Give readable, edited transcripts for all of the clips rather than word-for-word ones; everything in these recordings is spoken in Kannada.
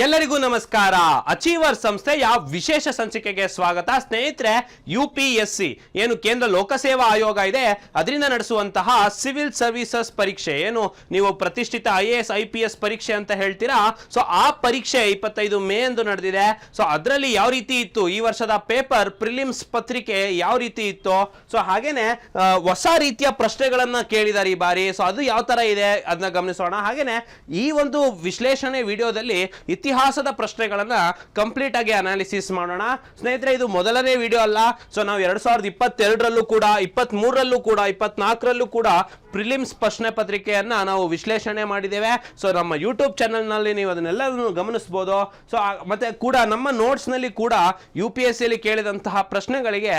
ಎಲ್ಲರಿಗೂ ನಮಸ್ಕಾರ. ಅಚೀವರ್ ಸಂಸ್ಥೆಯ ವಿಶೇಷ ಸಂಚಿಕೆಗೆ ಸ್ವಾಗತ. ಸ್ನೇಹಿತರೆ, UPSC ಏನು ಕೇಂದ್ರ ಲೋಕಸೇವಾ ಆಯೋಗ ಇದೆ, ಅದರಿಂದ ನಡೆಸುವಂತಹ ಸಿವಿಲ್ ಸರ್ವಿಸಸ್ ಪರೀಕ್ಷೆ, ಏನು ನೀವು ಪ್ರತಿಷ್ಠಿತ IAS IPS ಪರೀಕ್ಷೆ ಅಂತ ಹೇಳ್ತೀರಾ, ಸೊ ಆ ಪರೀಕ್ಷೆ 25 ಮೇ ಎಂದು ನಡೆದಿದೆ. ಸೊ ಅದರಲ್ಲಿ ಯಾವ ರೀತಿ ಇತ್ತು, ಈ ವರ್ಷದ ಪೇಪರ್ ಪ್ರಿಲಿಮ್ಸ್ ಪತ್ರಿಕೆ ಯಾವ ರೀತಿ ಇತ್ತು, ಸೊ ಹಾಗೇನೆ ಹೊಸ ರೀತಿಯ ಪ್ರಶ್ನೆಗಳನ್ನ ಕೇಳಿದ್ದಾರೆ ಈ ಬಾರಿ. ಸೊ ಅದು ಯಾವ ತರ ಇದೆ ಅದನ್ನ ಗಮನಿಸೋಣ. ಹಾಗೇನೆ ಈ ಒಂದು ವಿಶ್ಲೇಷಣೆ ವಿಡಿಯೋದಲ್ಲಿ ಇತಿಹಾಸದ ಪ್ರಶ್ನೆಗಳನ್ನ ಕಂಪ್ಲೀಟ್ ಆಗಿ ಅನಾಲಿಸಿಸ್ ಮಾಡೋಣ. ಸ್ನೇಹಿತರೆ, ಇದು ಮೊದಲನೇ ವಿಡಿಯೋ ಅಲ್ಲ. ಸೊ ನಾವು 2022ರಲ್ಲೂ ಕೂಡ, 23ರಲ್ಲೂ ಕೂಡ, 24ರಲ್ಲೂ ಕೂಡ ಪ್ರಿಲಿಮ್ಸ್ ಪ್ರಶ್ನೆ ಪತ್ರಿಕೆಯನ್ನ ನಾವು ವಿಶ್ಲೇಷಣೆ ಮಾಡಿದ್ದೇವೆ. ಸೊ ನಮ್ಮ ಯೂಟ್ಯೂಬ್ ಚಾನೆಲ್ ನಲ್ಲಿ ನೀವು ಅದನ್ನೆಲ್ಲವನ್ನು ಗಮನಿಸಬಹುದು. ಸೊ ಮತ್ತೆ ಕೂಡ ನಮ್ಮ ನೋಟ್ಸ್ ನಲ್ಲಿ ಕೂಡ UPSC ಅಲ್ಲಿ ಕೇಳಿದಂತಹ ಪ್ರಶ್ನೆಗಳಿಗೆ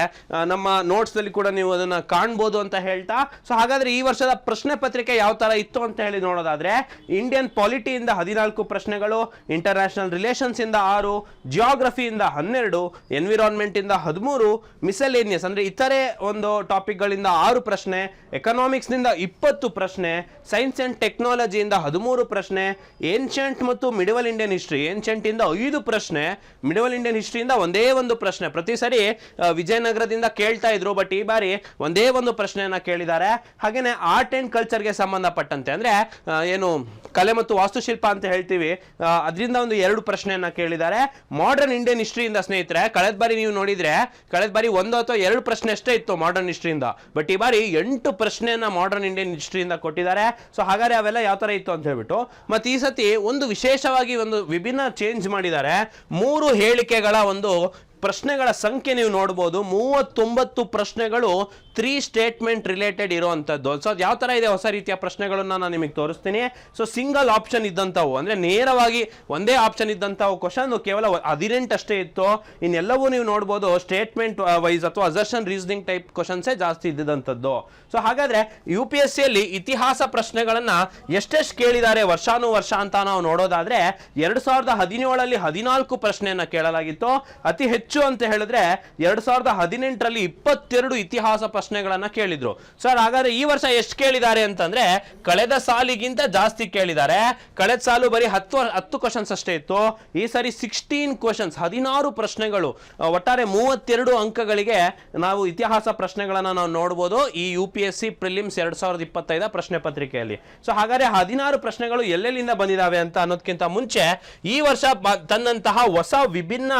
ನಮ್ಮ ನೋಟ್ಸ್ ನಲ್ಲಿ ಕೂಡ ನೀವು ಅದನ್ನ ಕಾಣಬಹುದು ಅಂತ ಹೇಳ್ತಾ, ಸೊ ಹಾಗಾದ್ರೆ ಈ ವರ್ಷದ ಪ್ರಶ್ನೆ ಪತ್ರಿಕೆ ಯಾವ ತರ ಇತ್ತು ಅಂತ ಹೇಳಿ ನೋಡೋದಾದ್ರೆ, ಇಂಡಿಯನ್ ಪಾಲಿಟಿಯಿಂದ 14 ಪ್ರಶ್ನೆಗಳು, ಇಂಟರ್ನ್ಯಾಷನಲ್ ರಿಲೇಷನ್ಸ್ ಇಂದ 6, ಜಿಯೋಗ್ರಫಿಯಿಂದ 12, ಎನ್ವಿರಾನ್ಮೆಂಟ್ ಇಂದ 13, ಮಿಸಲೇನಿಯಸ್ ಅಂದ್ರೆ ಇತರೆ ಒಂದು ಟಾಪಿಕ್ ಗಳಿಂದ 6 ಪ್ರಶ್ನೆ, ಎಕನಾಮಿಕ್ಸ್ ನಿಂದ 20 ಪ್ರಶ್ನೆ, ಸೈನ್ಸ್ ಅಂಡ್ ಟೆಕ್ನಾಲಜಿಯಿಂದ 13 ಪ್ರಶ್ನೆ, ಏನ್ಷಂಟ್ ಮತ್ತು ಮಿಡವಲ್ ಇಂಡಿಯನ್ ಹಿಸ್ಟ್ರಿ, ಏನ್ಷಂಟ್ ಇಂದ 5 ಪ್ರಶ್ನೆ, ಮಿಡವಲ್ ಇಂಡಿಯನ್ ಹಿಸ್ಟ್ರಿಯಿಂದ ಒಂದೇ ಒಂದು ಪ್ರಶ್ನೆ. ಪ್ರತಿ ಸರಿ ವಿಜಯನಗರದಿಂದ ಕೇಳ್ತಾ ಇದ್ರು, ಬಟ್ ಈ ಬಾರಿ ಒಂದೇ ಒಂದು ಪ್ರಶ್ನೆಯನ್ನ ಕೇಳಿದ್ದಾರೆ. ಹಾಗೇನೆ ಆರ್ಟ್ ಅಂಡ್ ಕಲ್ಚರ್ಗೆ ಸಂಬಂಧಪಟ್ಟಂತೆ ಅಂದ್ರೆ ಏನು ಕಲೆ ಮತ್ತು ವಾಸ್ತುಶಿಲ್ಪ ಅಂತ ಹೇಳ್ತೀವಿ, ಅದರಿಂದ ಒಂದು 2 ಪ್ರಶ್ನೆಯನ್ನ ಕೇಳಿದ್ದಾರೆ. ಮಾಡರ್ನ್ ಇಂಡಿಯನ್ ಹಿಸ್ಟ್ರಿಯಿಂದ ಸ್ನೇಹಿತರೆ, ಕಳೆದ ಬಾರಿ ನೀವು ನೋಡಿದ್ರೆ ಕಳೆದ ಬಾರಿ 1 ಅಥವಾ 2 ಪ್ರಶ್ನೆ ಅಷ್ಟೇ ಇತ್ತು ಮಾಡರ್ನ್ ಹಿಸ್ಟ್ರಿಯಿಂದ, ಬಟ್ ಈ ಬಾರಿ 8 ಪ್ರಶ್ನೆಯನ್ನ ಮಾಡರ್ನ್ ಇಂಡಿಯನ್ ಹಿಸ್ಟ್ರಿಯಿಂದ ಕೊಟ್ಟಿದ್ದಾರೆ. ಸೊ ಹಾಗಾದ್ರೆ ಅವೆಲ್ಲ ಯಾವ ತರ ಇತ್ತು ಅಂತ ಹೇಳ್ಬಿಟ್ಟು, ಮತ್ತೆ ಈ ಸತಿ ಒಂದು ವಿಶೇಷವಾಗಿ ಒಂದು ವಿಭಿನ್ನ ಚೇಂಜ್ ಮಾಡಿದ್ದಾರೆ. 3 ಹೇಳಿಕೆಗಳ ಒಂದು ಪ್ರಶ್ನೆಗಳ ಸಂಖ್ಯೆ ನೀವು ನೋಡಬಹುದು. 39 ಪ್ರಶ್ನೆಗಳು 3 ಸ್ಟೇಟ್ಮೆಂಟ್ ರಿಲೇಟೆಡ್ ಇರುವಂತದ್ದು. ಸೊ ಯಾವ ತರ ಇದೆ ಹೊಸ ರೀತಿಯ ಪ್ರಶ್ನೆಗಳನ್ನ ನಾನು ನಿಮಗೆ ತೋರಿಸ್ತೀನಿ. ಸೊ ಸಿಂಗಲ್ ಆಪ್ಷನ್ ಇದ್ದಂಥವು ಅಂದ್ರೆ ನೇರವಾಗಿ ಒಂದೇ ಆಪ್ಷನ್ ಇದ್ದಂಥವು ಕ್ವಶನ್ ಕೇವಲ 18 ಅಷ್ಟೇ ಇತ್ತು. ಇನ್ನೆಲ್ಲವೂ ನೀವು ನೋಡಬಹುದು ಸ್ಟೇಟ್ಮೆಂಟ್ ವೈಸ್ ಅಥವಾ ಅಸರ್ಷನ್ ರೀಸನಿಂಗ್ ಟೈಪ್ ಕ್ವಶನ್ಸೇ ಜಾಸ್ತಿ ಇದ್ದಂಥದ್ದು. ಸೊ ಹಾಗಾದ್ರೆ UPSC ಅಲ್ಲಿ ಇತಿಹಾಸ ಪ್ರಶ್ನೆಗಳನ್ನ ಎಷ್ಟೆಷ್ಟು ಕೇಳಿದ್ದಾರೆ ವರ್ಷಾನುವರ್ಷ ಅಂತ ನಾವು ನೋಡೋದಾದ್ರೆ, 2017ರಲ್ಲಿ 14 ಪ್ರಶ್ನೆಯನ್ನ ಕೇಳಲಾಗಿತ್ತು. ಅತಿ ಹೆಚ್ಚು ಅಂತ ಹೇಳಿದ್ರೆ 2018ರಲ್ಲಿ 22 ಇತಿಹಾಸ ಪ್ರಶ್ನೆಗಳನ್ನ ಕೇಳಿದ್ರು. ಸರ್ ಹಾಗಾದ್ರೆ ಈ ವರ್ಷ ಎಷ್ಟು ಕೇಳಿದ್ದಾರೆ ಅಂತಂದ್ರೆ, ಕಳೆದ ಸಾಲಿಗಿಂತ ಜಾಸ್ತಿ ಕೇಳಿದ್ದಾರೆ. ಕಳೆದ ಸಾಲು ಬರೀ 10 ಕ್ವಶನ್ಸ್ ಅಷ್ಟೇ ಇತ್ತು. ಈ ಸಾರಿ 16 ಕ್ವಶನ್ಸ್, 16 ಪ್ರಶ್ನೆಗಳು, ಒಟ್ಟಾರೆ 32 ಅಂಕಗಳಿಗೆ ನಾವು ಇತಿಹಾಸ ಪ್ರಶ್ನೆಗಳನ್ನ ನಾವು ನೋಡಬಹುದು ಈ UPSC ಪ್ರಿಲಿಮ್ಸ್ 2025 ಪ್ರಶ್ನೆ ಪತ್ರಿಕೆಯಲ್ಲಿ. ಸೊ ಹಾಗಾದ್ರೆ 16 ಪ್ರಶ್ನೆಗಳು ಎಲ್ಲೆಲ್ಲಿಂದ ಬಂದಿದಾವೆ ಅಂತ ಅನ್ನೋದಕ್ಕಿಂತ ಮುಂಚೆ, ಈ ವರ್ಷ ತನ್ನಂತಹ ಹೊಸ ವಿಭಿನ್ನ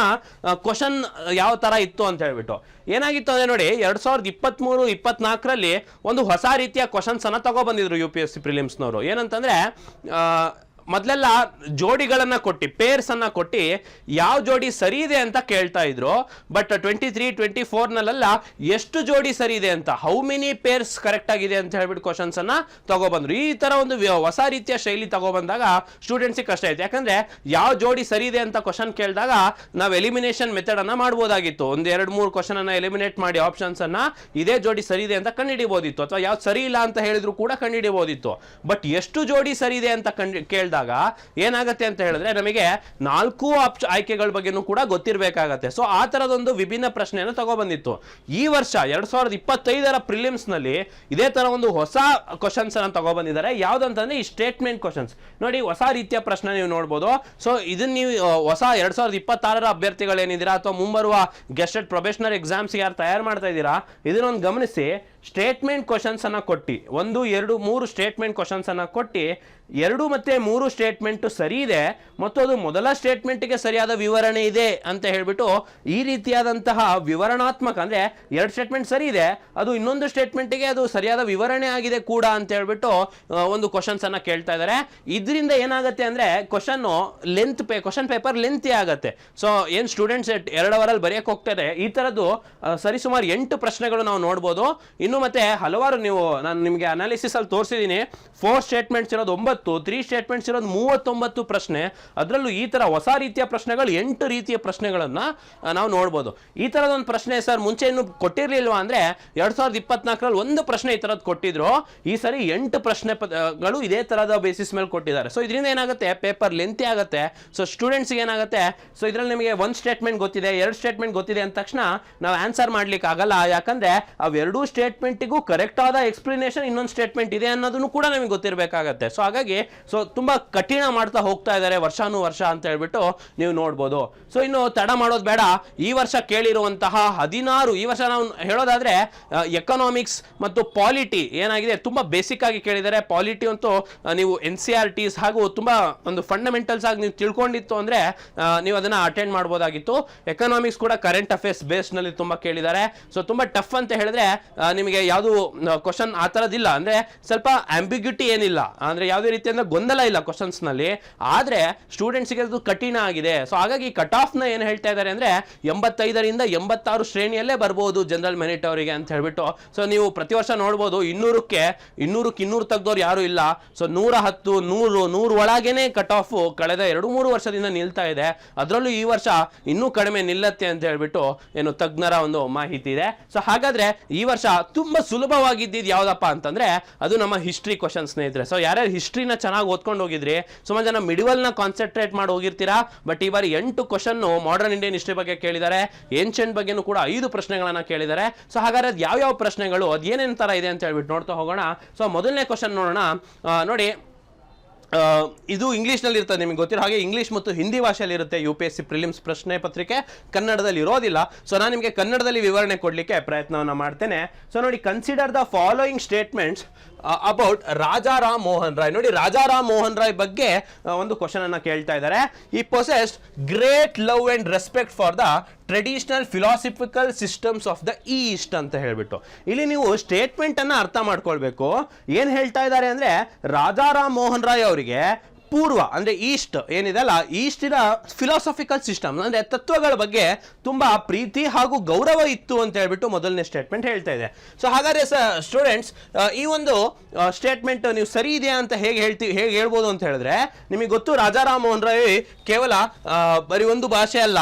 ಕ್ವಶನ್ ಯಾವ ತರ ಇತ್ತು ಅಂತ ಹೇಳ್ಬಿಟ್ಟು ಏನಾಗಿತ್ತು ಅಂದ್ರೆ ನೋಡಿ, 2023-24ರಲ್ಲಿ ಒಂದು ಹೊಸ ರೀತಿಯ ಕ್ವಶನ್ಸ್ ಅನ್ನ ತಗೋ ಬಂದಿದ್ರು UPSC ಪ್ರಿಲಿಮ್ಸ್ನವರು. ಏನಂತಂದ್ರೆ ಮೊದಲೆಲ್ಲ ಜೋಡಿಗಳನ್ನ ಕೊಟ್ಟು, ಪೇರ್ಸ್ ಅನ್ನ ಕೊಟ್ಟು ಯಾವ ಜೋಡಿ ಸರಿ ಇದೆ ಅಂತ ಕೇಳ್ತಾ ಇದ್ರು. ಬಟ್ 23-24ನಲ್ಲೆಲ್ಲ ಎಷ್ಟು ಜೋಡಿ ಸರಿ ಇದೆ ಅಂತ, ಹೌ ಮೆನಿ ಪೇರ್ಸ್ ಕರೆಕ್ಟ್ ಆಗಿದೆ ಅಂತ ಹೇಳ್ಬಿಟ್ಟು ಕ್ವಶನ್ಸ್ ಅನ್ನ ತಗೊಬಂದ್ರು. ಈ ತರ ಒಂದು ಹೊಸ ರೀತಿಯ ಶೈಲಿ ತಗೊಬಂದಾಗ ಸ್ಟೂಡೆಂಟ್ಸ್ ಕಷ್ಟ ಆಯ್ತು. ಯಾಕಂದ್ರೆ ಯಾವ ಜೋಡಿ ಸರಿ ಇದೆ ಅಂತ ಕ್ವಶನ್ ಕೇಳಿದಾಗ ನಾವು ಎಲಿಮಿನೇಷನ್ ಮೆಥಡ್ ಅನ್ನ ಮಾಡಬಹುದಾಗಿತ್ತು. 1-2-3 ಕ್ವಶನ್ ಅನ್ನ ಎಲಿಮಿನೇಟ್ ಮಾಡಿ ಆಪ್ಷನ್ಸ್ ಅನ್ನ ಇದೇ ಜೋಡಿ ಸರಿ ಇದೆ ಅಂತ ಕಂಡುಹಿಡಿಯಬಹುದಿತ್ತು, ಅಥವಾ ಯಾವ್ದು ಸರಿ ಇಲ್ಲ ಅಂತ ಹೇಳಿದ್ರು ಕೂಡ ಕಂಡುಹಿಡಿಯಬಹುದಿತ್ತು. ಬಟ್ ಎಷ್ಟು ಜೋಡಿ ಸರಿ ಇದೆ ಅಂತ ಕೇಳಿದಾಗ ಏನಾಗುತ್ತೆ ಅಂತ ಹೇಳಿದ್ರೆ, ನಮಗೆ 4 ಆಯ್ಕೆಗಳ ಬಗ್ಗೆನೂ ಕೂಡ ಗೊತ್ತಿರಬೇಕಾಗತ್ತೆ. ಸೊ ಆ ತರದೊಂದು ವಿಭಿನ್ನ ಪ್ರಶ್ನೆಯನ್ನು ತಗೊಬಂದಿತ್ತು. ಈ ವರ್ಷ 2025ರ ಪ್ರಿಲಿಮ್ಸ್ ನಲ್ಲಿ ಇದೇ ತರ ಒಂದು ಹೊಸ ಕ್ವಶನ್ಸ್ ಅನ್ನು ತಗೊಬಂದಿದ್ದಾರೆ. ಯಾವ್ದಂತಂದ್ರೆ ಈ ಸ್ಟೇಟ್ಮೆಂಟ್ ಕ್ವಶನ್ಸ್. ನೋಡಿ, ಹೊಸ ರೀತಿಯ ಪ್ರಶ್ನೆ ನೀವು ನೋಡಬಹುದು. ಸೊ ಇದನ್ನ ನೀವು ಹೊಸ 2026ರ ಅಭ್ಯರ್ಥಿಗಳು ಏನಿದ್ದೀರಾ, ಅಥವಾ ಮುಂಬರುವ ಗೆಸ್ಟೆಡ್ ಪ್ರೊಬೇಷನರ್ ಎಕ್ಸಾಮ್ಸ್ ಯಾರು ತಯಾರು ಮಾಡ್ತಾ ಇದ್ದೀರಾ, ಇದನ್ನೊಂದು ಗಮನಿಸಿ. ಸ್ಟೇಟ್ಮೆಂಟ್ ಕ್ವಶನ್ಸ್ ಅನ್ನ ಕೊಟ್ಟು 1, 2, 3 ಸ್ಟೇಟ್ಮೆಂಟ್ ಕ್ವಶನ್ಸ್ ಅನ್ನ ಕೊಟ್ಟು 2 ಮತ್ತು 3 ಸ್ಟೇಟ್ಮೆಂಟ್ ಸರಿ ಇದೆ ಮತ್ತು ಅದು ಮೊದಲ ಸ್ಟೇಟ್ಮೆಂಟ್ಗೆ ಸರಿಯಾದ ವಿವರಣೆ ಇದೆ ಅಂತ ಹೇಳ್ಬಿಟ್ಟು ಈ ರೀತಿಯಾದಂತಹ ವಿವರಣಾತ್ಮಕ, ಅಂದ್ರೆ 2 ಸ್ಟೇಟ್ಮೆಂಟ್ ಸರಿ ಇದೆ, ಅದು ಇನ್ನೊಂದು ಸ್ಟೇಟ್ಮೆಂಟ್ಗೆ ಅದು ಸರಿಯಾದ ವಿವರಣೆ ಆಗಿದೆ ಕೂಡ ಅಂತ ಹೇಳ್ಬಿಟ್ಟು ಒಂದು ಕ್ವಶನ್ಸ್ ಅನ್ನ ಕೇಳ್ತಾ ಇದ್ದಾರೆ. ಇದರಿಂದ ಏನಾಗುತ್ತೆ ಅಂದ್ರೆ ಕ್ವಶನ್ ಪೇಪರ್ ಲೆಂತಿ ಆಗುತ್ತೆ. ಸೊ ಏನ್ ಸ್ಟೂಡೆಂಟ್ಸ್ 2 ಅವರಲ್ಲಿ ಬರೆಯಕ್ಕೆ ಹೋಗ್ತಾರೆ, ಈ ತರದ್ದು ಸರಿಸುಮಾರು 8 ಪ್ರಶ್ನೆಗಳು ನಾವು ನೋಡ್ಬೋದು. ಇನ್ನು ಮತ್ತೆ ಹಲವಾರು, ನಾನು ನಿಮಗೆ ಅನಾಲಿಸಿಸ್ ಅಲ್ಲಿ ತೋರಿಸಿದ್ದೀನಿ, 4 ಸ್ಟೇಟ್ಮೆಂಟ್ಸ್ ಇರೋದು 9, 3 ಸ್ಟೇಟ್ಮೆಂಟ್ಸ್ ಇರೋದು 39 ಪ್ರಶ್ನೆ. ಅದರಲ್ಲೂ ಈ ತರ ಹೊಸ ರೀತಿಯ ಪ್ರಶ್ನೆಗಳು 8 ರೀತಿಯ ಪ್ರಶ್ನೆಗಳನ್ನ ನಾವು ನೋಡ್ಬೋದು. ಈ ತರದ ಒಂದು ಪ್ರಶ್ನೆ ಸರ್ ಮುಂಚೆ ಇನ್ನು ಕೊಟ್ಟಿರ್ಲಿಲ್ವಾ ಅಂದ್ರೆ, 2024ರಲ್ಲಿ ಒಂದು ಪ್ರಶ್ನೆ ಈ ತರದ್ ಕೊಟ್ಟಿದ್ರು. ಈ ಸರಿ 8 ಪ್ರಶ್ನೆಗಳು ಇದೇ ತರದ ಬೇಸಿಸ್ ಮೇಲೆ ಕೊಟ್ಟಿದ್ದಾರೆ. ಸೊ ಇದರಿಂದ ಏನಾಗುತ್ತೆ, ಪೇಪರ್ ಲೆಂತಿ ಆಗುತ್ತೆ. ಸೊ ಸ್ಟೂಡೆಂಟ್ಸ್ ಏನಾಗುತ್ತೆ, ಸೊ ಇದರಲ್ಲಿ ನಿಮಗೆ 1 ಸ್ಟೇಟ್ಮೆಂಟ್ ಗೊತ್ತಿದೆ, 2 ಸ್ಟೇಟ್ಮೆಂಟ್ ಗೊತ್ತಿದೆ ಅಂದ ತಕ್ಷಣ ನಾವು ಆನ್ಸರ್ ಮಾಡ್ಲಿಕ್ಕೆ ಆಗಲ್ಲ. ಯಾಕಂದ್ರೆ ಅವೆರಡೂ ಸ್ಟೇಟ್ಮೆಂಟ್ ಸ್ಟೇಟ್ಮೆಂಟಿಗೂ ಕರೆಕ್ಟ್ ಆದ ಎಕ್ಸ್ಪ್ಲನೇಷನ್ ಇನ್ನೊಂದು ಸ್ಟೇಟ್ಮೆಂಟ್ ಇದೆ ಅನ್ನೋದನ್ನು ಕೂಡ ನಮಗೆ ಗೊತ್ತಿರಬೇಕಾಗತ್ತೆ. ಸೊ ಹಾಗಾಗಿ ತುಂಬಾ ಕಠಿಣ ಮಾಡ್ತಾ ಹೋಗ್ತಾ ಇದ್ದಾರೆ ವರ್ಷಾನುವರ್ಷ ಅಂತ ಹೇಳ್ಬಿಟ್ಟು ನೀವು ನೋಡ್ಬೋದು. ಸೊ ಇನ್ನು ತಡ ಮಾಡೋದು ಬೇಡ, ಈ ವರ್ಷ ಕೇಳಿರುವಂತಹ 16, ಈ ವರ್ಷ ನಾವು ಹೇಳೋದಾದ್ರೆ ಎಕನಾಮಿಕ್ಸ್ ಮತ್ತು ಪಾಲಿಟಿ ಏನಾಗಿದೆ ತುಂಬಾ ಬೇಸಿಕ್ ಆಗಿ ಕೇಳಿದ್ದಾರೆ. ಪಾಲಿಟಿ ಅಂತೂ ನೀವು NCERTs ಹಾಗೂ ತುಂಬಾ ಒಂದು ಫಂಡಮೆಂಟಲ್ಸ್ ಆಗಿ ನೀವು ತಿಳ್ಕೊಂಡಿತ್ತು ಅಂದ್ರೆ ನೀವು ಅದನ್ನ ಅಟೆಂಡ್ ಮಾಡ್ಬೋದಾಗಿತ್ತು. ಎಕನಾಮಿಕ್ಸ್ ಕೂಡ ಕರೆಂಟ್ ಅಫೇರ್ಸ್ ಬೇಸ್ ನಲ್ಲಿ ತುಂಬಾ ಕೇಳಿದ್ದಾರೆ. ಸೊ ತುಂಬಾ ಟಫ್ ಅಂತ ಹೇಳಿದ್ರೆ ನಿಮಗೆ ಯಾವುದು ಕ್ವಶನ್ ಆ ತರದಿಲ್ಲ, ಅಂದ್ರೆ ಸ್ವಲ್ಪ ಆಂಬಿಗ್ಯೂಟಿ ಏನಿಲ್ಲ, ಅಂದ್ರೆ ಯಾವುದೇ ರೀತಿಯಿಂದ ಗೊಂದಲ ಇಲ್ಲ ಕ್ವಶನ್ಸ್ ನಲ್ಲಿ, ಆದ್ರೆ ಸ್ಟೂಡೆಂಟ್ಸ್ಗೆ ಅದು ಕಠಿಣ ಆಗಿದೆ. ಸೊ ಹಾಗಾಗಿ ಕಟ್ ಆಫ್ ನ ಏನ್ ಹೇಳ್ತಾ ಇದ್ದಾರೆ ಅಂದ್ರೆ 85ರಿಂದ 86 ಶ್ರೇಣಿಯಲ್ಲೇ ಬರ್ಬೋದು ಜನರಲ್ ಮೆರಿಟ್ ಅವರಿಗೆ ಅಂತ ಹೇಳ್ಬಿಟ್ಟು. ಸೊ ನೀವು ಪ್ರತಿ ವರ್ಷ ನೋಡ್ಬೋದು 200ಕ್ಕೆ 200 ತೆಗ್ದವ್ರು ಯಾರು ಇಲ್ಲ. ಸೊ 110, 100 ಒಳಗೇನೆ ಕಟ್ ಆಫ್ ಕಳೆದ 2-3 ವರ್ಷದಿಂದ ನಿಲ್ತಾ ಇದೆ. ಅದರಲ್ಲೂ ಈ ವರ್ಷ ಇನ್ನೂ ಕಡಿಮೆ ನಿಲ್ಲತ್ತೆ ಅಂತ ಹೇಳ್ಬಿಟ್ಟು ಏನು ತಜ್ಞರ ಒಂದು ಮಾಹಿತಿ ಇದೆ. ಸೊ ಹಾಗಾದ್ರೆ ಈ ವರ್ಷ ತುಂಬಾ ಸುಲಭವಾಗಿದ್ದು ಯಾವ್ದಪ್ಪ ಅಂತಂದ್ರೆ ಅದು ನಮ್ಮ ಹಿಸ್ಟ್ರಿ ಕ್ವಶನ್ ಸ್ನೇಹಿತರೆ. ಸೊ ಯಾರ್ಯಾರು ಹಿಸ್ಟ್ರಿನ ಚೆನ್ನಾಗಿ ಓದ್ಕೊಂಡು ಹೋಗಿದ್ರಿ, ಸುಮಾರು ಜನ ಮಿಡಿವಲ್ ನ ಕಾನ್ಸಂಟ್ರೇಟ್ ಮಾಡಿ ಹೋಗಿರ್ತೀರಾ. ಬಟ್ ಈ ಬಾರಿ 8 ಕ್ವಶನ್ ಮಾಡರ್ನ್ ಇಂಡಿಯನ್ ಹಿಸ್ಟ್ರಿ ಬಗ್ಗೆ ಕೇಳಿದ್ದಾರೆ, ಏನ್ಷಿಯಂಟ್ ಬಗ್ಗೆನೂ ಕೂಡ 5 ಪ್ರಶ್ನೆಗಳನ್ನ ಕೇಳಿದ್ದಾರೆ. ಸೊ ಹಾಗಾದ್ರೆ ಅದು ಯಾವ ಪ್ರಶ್ನೆಗಳು, ಅದು ಏನೇನ್ ತರ ಇದೆ ಅಂತ ಹೇಳ್ಬಿಟ್ಟು ನೋಡ್ತಾ ಹೋಗೋಣ. ಸೊ ಮೊದಲನೇ ಕ್ವಶನ್ ನೋಡೋಣ. ನೋಡಿ, ಇದು ಇಂಗ್ಲಿಷ್ ನಲ್ಲಿ ಇರ್ತದೆ, ನಿಮಗೆ ಗೊತ್ತಿರೋ ಹಾಗೆ ಇಂಗ್ಲಿಷ್ ಮತ್ತು ಹಿಂದಿ ಭಾಷೆಯಲ್ಲಿ ಇರುತ್ತೆ UPSC ಪ್ರಿಲಿಮ್ಸ್ ಪ್ರಶ್ನೆ ಪತ್ರಿಕೆ, ಕನ್ನಡದಲ್ಲಿ ಇರೋದಿಲ್ಲ. ಸೊ ನಾನು ನಿಮಗೆ ಕನ್ನಡದಲ್ಲಿ ವಿವರಣೆ ಕೊಡ್ಲಿಕ್ಕೆ ಪ್ರಯತ್ನವನ್ನ ಮಾಡ್ತೇನೆ. ಸೊ ನೋಡಿ, consider the following statements about Rajaram Mohan Roy. ನೋಡಿ, ರಾಜಾರಾಮ್ ಮೋಹನ್ ರಾಯ್ ಬಗ್ಗೆ ಒಂದು ಕ್ವಶನ್ ಅನ್ನ ಕೇಳ್ತಾ ಇದ್ದಾರೆ. ಈ possessed great love and respect for the traditional philosophical systems of the East ಅಂತ ಹೇಳ್ಬಿಟ್ಟು ಇಲ್ಲಿ ನೀವು ಸ್ಟೇಟ್ಮೆಂಟ್ ಅನ್ನ ಅರ್ಥ ಮಾಡ್ಕೊಳ್ಬೇಕು. ಏನ್ ಹೇಳ್ತಾ ಇದ್ದಾರೆ ಅಂದ್ರೆ ರಾಜಾರಾಮ್ ಮೋಹನ್ ರಾಯ್ ಅವರಿಗೆ ಪೂರ್ವ ಅಂದ್ರೆ ಈಸ್ಟ್ ಏನಿದೆ ಅಲ್ಲ, ಈಸ್ಟಿನ ಫಿಲಾಸಫಿಕಲ್ ಸಿಸ್ಟಮ್ ಅಂದ್ರೆ ತತ್ವಗಳ ಬಗ್ಗೆ ತುಂಬಾ ಪ್ರೀತಿ ಹಾಗೂ ಗೌರವ ಇತ್ತು ಅಂತ ಹೇಳ್ಬಿಟ್ಟು ಮೊದಲನೇ ಸ್ಟೇಟ್ಮೆಂಟ್ ಹೇಳ್ತಾ ಇದೆ. ಸೊ ಹಾಗಾದ್ರೆ ಸ್ಟೂಡೆಂಟ್ಸ್, ಈ ಒಂದು ಸ್ಟೇಟ್ಮೆಂಟ್ ನೀವು ಸರಿ ಇದೆಯಾ ಅಂತ ಹೇಗೆ ಹೇಳ್ಬೋದು ಅಂತ ಹೇಳಿದ್ರೆ, ನಿಮಗೆ ಗೊತ್ತು ರಾಜಾರಾಮ್ ಮೋಹನ್ ರಾಯ್ ಕೇವಲ ಬರೀ ಒಂದು ಭಾಷೆ ಅಲ್ಲ,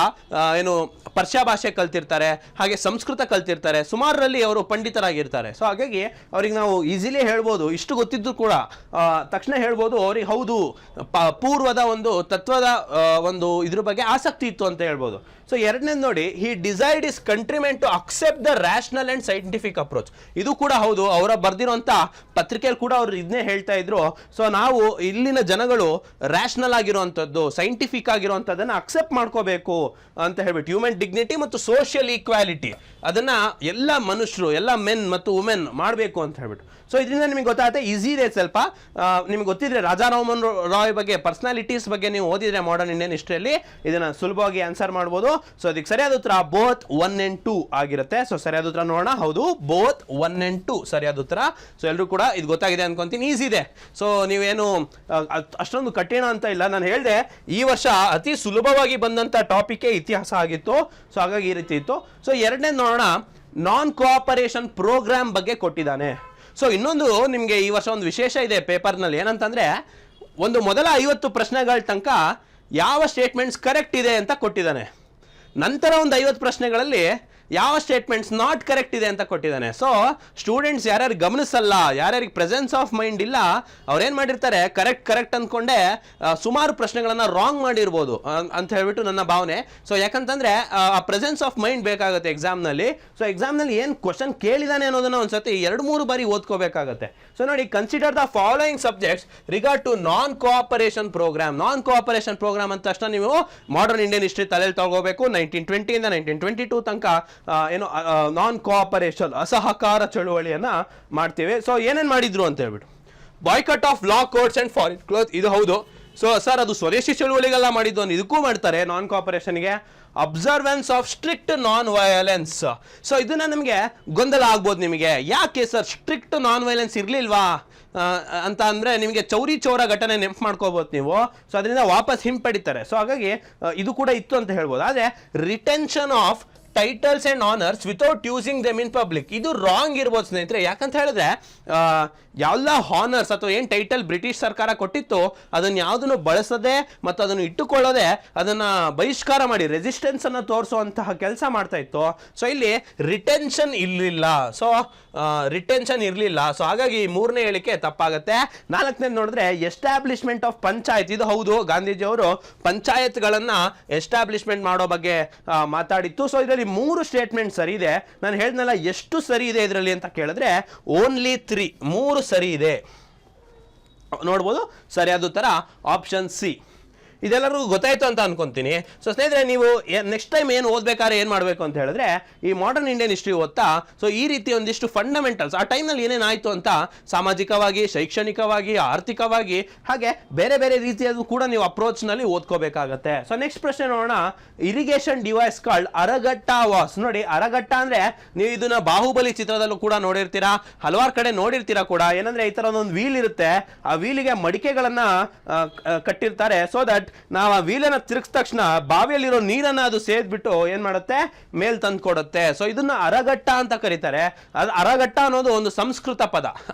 ಏನು ಪರ್ಷಿಯಾ ಭಾಷೆ ಕಲ್ತಿರ್ತಾರೆ, ಹಾಗೆ ಸಂಸ್ಕೃತ ಕಲ್ತಿರ್ತಾರೆ, ಸುಮಾರಲ್ಲಿ ಅವರು ಪಂಡಿತರಾಗಿರ್ತಾರೆ. ಸೊ ಹಾಗಾಗಿ ಅವ್ರಿಗೆ ನಾವು ಈಸಿಲಿ ಹೇಳ್ಬೋದು, ಇಷ್ಟು ಗೊತ್ತಿದ್ದು ಕೂಡ ತಕ್ಷಣ ಹೇಳ್ಬೋದು ಅವ್ರಿಗೆ ಹೌದು ಪೂರ್ವದ ಒಂದು ತತ್ವದ ಒಂದು ಇದ್ರ ಬಗ್ಗೆ ಆಸಕ್ತಿ ಇತ್ತು ಅಂತ ಹೇಳ್ಬೋದು. ಸೊ ಎರಡನೇದು ನೋಡಿ, he decide is countrymen to accept the rational and scientific approach. ಇದು ಕೂಡ ಹೌದು, ಅವರ ಬರ್ದಿರುವಂತ ಪತ್ರಿಕೆಯಲ್ಲಿ ಕೂಡ ಅವ್ರು ಇದನ್ನೇ ಹೇಳ್ತಾ ಇದ್ರು. ಸೊ ನಾವು ಇಲ್ಲಿನ ಜನಗಳು ರ್ಯಾಷನಲ್ ಆಗಿರುವಂಥದ್ದು, ಸೈಂಟಿಫಿಕ್ ಆಗಿರುವಂಥದ್ದನ್ನ ಅಕ್ಸೆಪ್ಟ್ ಮಾಡ್ಕೋಬೇಕು ಅಂತ ಹೇಳ್ಬಿಟ್ಟು, ಹ್ಯೂಮನ್ ಡಿಗ್ನಿಟಿ ಮತ್ತು ಸೋಷಿಯಲ್ ಈಕ್ವಾಲಿಟಿ ಅದನ್ನ ಎಲ್ಲ ಮನುಷ್ಯರು, ಎಲ್ಲ ಮೆನ್ ಮತ್ತು ವುಮೆನ್ ಮಾಡಬೇಕು ಅಂತ ಹೇಳ್ಬಿಟ್ಟು. ಸೊ ಇದರಿಂದ ನಿಮಗೆ ಗೊತ್ತಾಗುತ್ತೆ, ಈಸಿ ಇದೆ ಸ್ವಲ್ಪ. ನಿಮ್ಗೆ ಗೊತ್ತಿದ್ರೆ ರಾಜಾರಾಮ್ ರಾಯ್ ಬಗ್ಗೆ, ಪರ್ಸನಾಲಿಟೀಸ್ ಬಗ್ಗೆ ನೀವು ಓದಿದ್ರೆ ಮಾಡರ್ನ್ ಇಂಡಿಯನ್ ಹಿಸ್ಟ್ರಿಯಲ್ಲಿ ಇದನ್ನ ಸುಲಭವಾಗಿ ಆನ್ಸರ್ ಮಾಡ್ಬೋದು. ಸೊ ಅದಕ್ಕೆ ಸರಿಯಾದ ಉತ್ತರ ಬೋತ್ 1 and 2 ಆಗಿರುತ್ತೆ. ಸೊ ಸರಿಯಾದ ಉತ್ತರ ನೋಡೋಣ. ಹೌದು, ಬೋತ್ 1 and 2 ಸರಿಯಾದ ಉತ್ತರ. ಸೊ ಎಲ್ಲರೂ ಕೂಡ ಇದು ಗೊತ್ತಾಗಿದೆ ಅನ್ಕೊಂತೀನಿ, ಈಸಿ ಇದೆ. ಸೊ ನೀವೇನು ಅಷ್ಟೊಂದು ಕಠಿಣ ಅಂತ ಇಲ್ಲ. ನಾನು ಹೇಳಿದೆ ಈ ವರ್ಷ ಅತಿ ಸುಲಭವಾಗಿ ಬಂದಂತ ಟಾಪಿಕ್ ಇತಿಹಾಸ ಆಗಿತ್ತು. ಸೊ ಹಾಗಾಗಿ ಈ ರೀತಿ ಇತ್ತು. ಸೊ ಎರಡನೇ ನೋಡೋಣ, ನಾನ್ ಕೋಆಪರೇಷನ್ ಪ್ರೋಗ್ರಾಮ್ ಬಗ್ಗೆ ಕೊಟ್ಟಿದ್ದಾನೆ. ಸೊ ಇನ್ನೊಂದು ನಿಮಗೆ ಈ ವರ್ಷ ಒಂದು ವಿಶೇಷ ಇದೆ ಪೇಪರ್ನಲ್ಲಿ, ಏನಂತಂದ್ರೆ ಒಂದು ಮೊದಲ 50 ಪ್ರಶ್ನೆಗಳ ತನಕ ಯಾವ ಸ್ಟೇಟ್ಮೆಂಟ್ಸ್ ಕರೆಕ್ಟ್ ಇದೆ ಅಂತ ಕೊಟ್ಟಿದ್ದಾನೆ. ನಂತರ ಒಂದು 50 ಪ್ರಶ್ನೆಗಳಲ್ಲಿ ಯಾವ ಸ್ಟೇಟ್ಮೆಂಟ್ಸ್ ನಾಟ್ ಕರೆಕ್ಟ್ ಇದೆ ಅಂತ ಕೊಟ್ಟಿದ್ದಾನೆ. ಸೊ ಸ್ಟೂಡೆಂಟ್ಸ್ ಯಾರ್ಯಾರು ಗಮನಿಸಲ್ಲ, ಯಾರ್ಯಾರಿಗೆ ಪ್ರೆಸೆನ್ಸ್ ಆಫ್ ಮೈಂಡ್ ಇಲ್ಲ, ಅವ್ರೇನ್ ಮಾಡಿರ್ತಾರೆ ಕರೆಕ್ಟ್ ಅಂದ್ಕೊಂಡೆ ಸುಮಾರು ಪ್ರಶ್ನೆಗಳನ್ನ ರಾಂಗ್ ಮಾಡಿರ್ಬೋದು ಅಂತ ಹೇಳ್ಬಿಟ್ಟು ನನ್ನ ಭಾವನೆ. ಸೊ ಯಾಕಂತಂದ್ರೆ ಆ ಪ್ರೆಸೆನ್ಸ್ ಆಫ್ ಮೈಂಡ್ ಬೇಕಾಗುತ್ತೆ ಎಕ್ಸಾಮ್ನಲ್ಲಿ. ಸೊ ಎಕ್ಸಾಮ್ನಲ್ಲಿ ಏನು ಕ್ವಶನ್ ಕೇಳಿದಾನೆ ಅನ್ನೋದನ್ನ ಒಂದ್ಸತಿ 2-3 ಬಾರಿ ಓದ್ಕೋಬೇಕಾಗತ್ತೆ. ಸೊ ನೋಡಿ, consider the following subjects regard to non cooperation programme. Non cooperation programme ಅಂತ ತಕ್ಷಣ ನೀವು ಮಾಡರ್ನ್ ಇಂಡಿಯನ್ ಹಿಸ್ಟ್ರಿ ತಲೆಯಲ್ಲಿ ತಗೋಬೇಕು. 1920 ಇಂದ 1922 ತನಕ ಏನು ನಾನ್ ಕೋಆಪರೇಷನ್ ಅಸಹಕಾರ ಚಳುವಳಿಯನ್ನ ಮಾಡ್ತೀವಿ. ಸೊ ಏನೇನ್ ಮಾಡಿದ್ರು ಅಂತ ಹೇಳ್ಬಿಟ್ಟು, boycott of law codes and foreign cloth, ಇದು ಹೌದು. ಸೊ ಸರ್ ಅದು ಸ್ವದೇಶಿ ಚಳುವಳಿಗೆಲ್ಲ ಮಾಡಿದ್ದು, ಇದಕ್ಕೂ ಮಾಡ್ತಾರೆ ನಾನ್ ಕೋಆಪರೇಷನ್ಗೆ. Observance of strict non violence. So ಇದನ್ನ ನಮಗೆ ಗೊಂದಲ ಆಗ್ಬೋದು ನಿಮಗೆ, ಯಾಕೆ ಸರ್ ಸ್ಟ್ರಿಕ್ಟ್ ನಾನ್ ವೈಲೆನ್ಸ್ ಇರ್ಲಿಲ್ವಾ ಅಂತ ಅಂದ್ರೆ ನಿಮಗೆ ಚೌರಿ ಚೌರ ಘಟನೆ ನೆನಪು ಮಾಡ್ಕೋಬಹುದು ನೀವು. ಸೊ ಅದರಿಂದ ವಾಪಸ್ ಹಿಂಪಡಿತಾರೆ. ಸೊ ಹಾಗಾಗಿ ಇದು ಕೂಡ ಇತ್ತು ಅಂತ ಹೇಳ್ಬೋದು. ಆದ್ರೆ retention of titles and honours without using them in public, ಇದು ರಾಂಗ್ ಇರ್ಬೋದು ಸ್ನೇಹಿತರೆ. ಯಾಕಂತ ಹೇಳಿದ್ರೆ ಎಲ್ಲ ಹಾನರ್ಸ್ ಅಥವಾ ಏನು ಟೈಟಲ್ ಬ್ರಿಟಿಷ್ ಸರ್ಕಾರ ಕೊಟ್ಟಿತ್ತು ಅದನ್ನ ಯಾವುದನ್ನು ಬಳಸದೆ ಮತ್ತು ಅದನ್ನು ಇಟ್ಟುಕೊಳ್ಳದೆ ಅದನ್ನ ಬಹಿಷ್ಕಾರ ಮಾಡಿ ರೆಸಿಸ್ಟೆನ್ಸ್ ಅನ್ನು ತೋರಿಸುವಂತಹ ಕೆಲಸ ಮಾಡ್ತಾ ಇತ್ತು. ಸೊ ಇಲ್ಲಿ ರಿಟೆನ್ಷನ್ ಇರಲಿಲ್ಲ. ಸೊ ರಿಟೆನ್ಷನ್ ಇರಲಿಲ್ಲ. ಸೊ ಹಾಗಾಗಿ ಮೂರನೇ ಹೇಳಿಕೆ ತಪ್ಪಾಗುತ್ತೆ. ನಾಲ್ಕನೇ ನೋಡಿದ್ರೆ ಎಸ್ಟಾಬ್ಲಿಷ್ಮೆಂಟ್ ಆಫ್ ಪಂಚಾಯತ್, ಇದು ಹೌದು, ಗಾಂಧೀಜಿಯವರು ಪಂಚಾಯತ್ಗಳನ್ನ ಎಸ್ಟಾಬ್ಲಿಷ್ಮೆಂಟ್ ಮಾಡೋ ಬಗ್ಗೆ ಮಾತಾಡಿತ್ತು. ಸೊ ಇದರಲ್ಲಿ 3 ಸ್ಟೇಟ್ಮೆಂಟ್ ಸರಿ ಇದೆ. ನಾನು ಹೇಳಿದ್ನಲ್ಲ ಎಷ್ಟು ಸರಿ ಇದೆ ಇದರಲ್ಲಿ ಅಂತ ಕೇಳಿದ್ರೆ ಓನ್ಲಿ 3 ಸರಿ ಇದೆ. ನೋಡ್ಬೋದು. ಸರಿಯಾದ ಉತ್ತರ ಆಪ್ಷನ್ ಸಿ. ಇದೆಲ್ಲರಿಗೂ ಗೊತ್ತಾಯ್ತು ಅಂತ ಅನ್ಕೊಂತೀನಿ. ಸೊ ಸ್ನೇಹಿತರೆ, ನೀವು ನೆಕ್ಸ್ಟ್ ಟೈಮ್ ಏನು ಓದ್ಬೇಕಾದ್ರೆ ಏನು ಮಾಡಬೇಕು ಅಂತ ಹೇಳಿದ್ರೆ ಈ ಮಾಡರ್ನ್ ಇಂಡಿಯನ್ ಹಿಸ್ಟ್ರಿ ಓದ್ತಾ ಸೊ ಈ ರೀತಿ ಒಂದಿಷ್ಟು ಫಂಡಮೆಂಟಲ್ಸ್ ಆ ಟೈಮ್ನಲ್ಲಿ ಏನೇನಾಯಿತು ಅಂತ ಸಾಮಾಜಿಕವಾಗಿ, ಶೈಕ್ಷಣಿಕವಾಗಿ, ಆರ್ಥಿಕವಾಗಿ ಹಾಗೆ ಬೇರೆ ಬೇರೆ ರೀತಿಯದು ಕೂಡ ನೀವು ಅಪ್ರೋಚ್ನಲ್ಲಿ ಓದ್ಕೋಬೇಕಾಗತ್ತೆ. ಸೊ ನೆಕ್ಸ್ಟ್ ಪ್ರಶ್ನೆ ನೋಡೋಣ. Irrigation device called Aragatta was. ನೋಡಿ, ಅರಗಟ್ಟ ಅಂದ್ರೆ ನೀವು ಇದನ್ನ ಬಾಹುಬಲಿ ಚಿತ್ರದಲ್ಲೂ ಕೂಡ ನೋಡಿರ್ತೀರಾ, ಹಲವಾರು ಕಡೆ ನೋಡಿರ್ತೀರಾ ಕೂಡ. ಏನಂದ್ರೆ ಈ ತರ ಒಂದು ವೀಲ್ ಇರುತ್ತೆ, ಆ ವೀಲಿಗೆ ಮಡಿಕೆಗಳನ್ನ ಕಟ್ಟಿರ್ತಾರೆ. ಸೊ ದಟ್ ನಾವು ಆ ವೀಲನ್ನ ತಿರುಗಿದ ತಕ್ಷಣ ಬಾವಿಯಲ್ಲಿರೋ ನೀರನ್ನ ಅದು ಸೇದ್ಬಿಟ್ಟು ಏನ್ ಮಾಡುತ್ತೆ, ಮೇಲ್ ತಂದು ಕೊಡುತ್ತೆ. ಸೊ ಇದನ್ನ ಅರಗಟ್ಟ ಅಂತ ಕರೀತಾರೆ. ಅದು ಅರಗಟ್ಟ ಅನ್ನೋದು ಒಂದು ಸಂಸ್ಕೃತ ಪದ.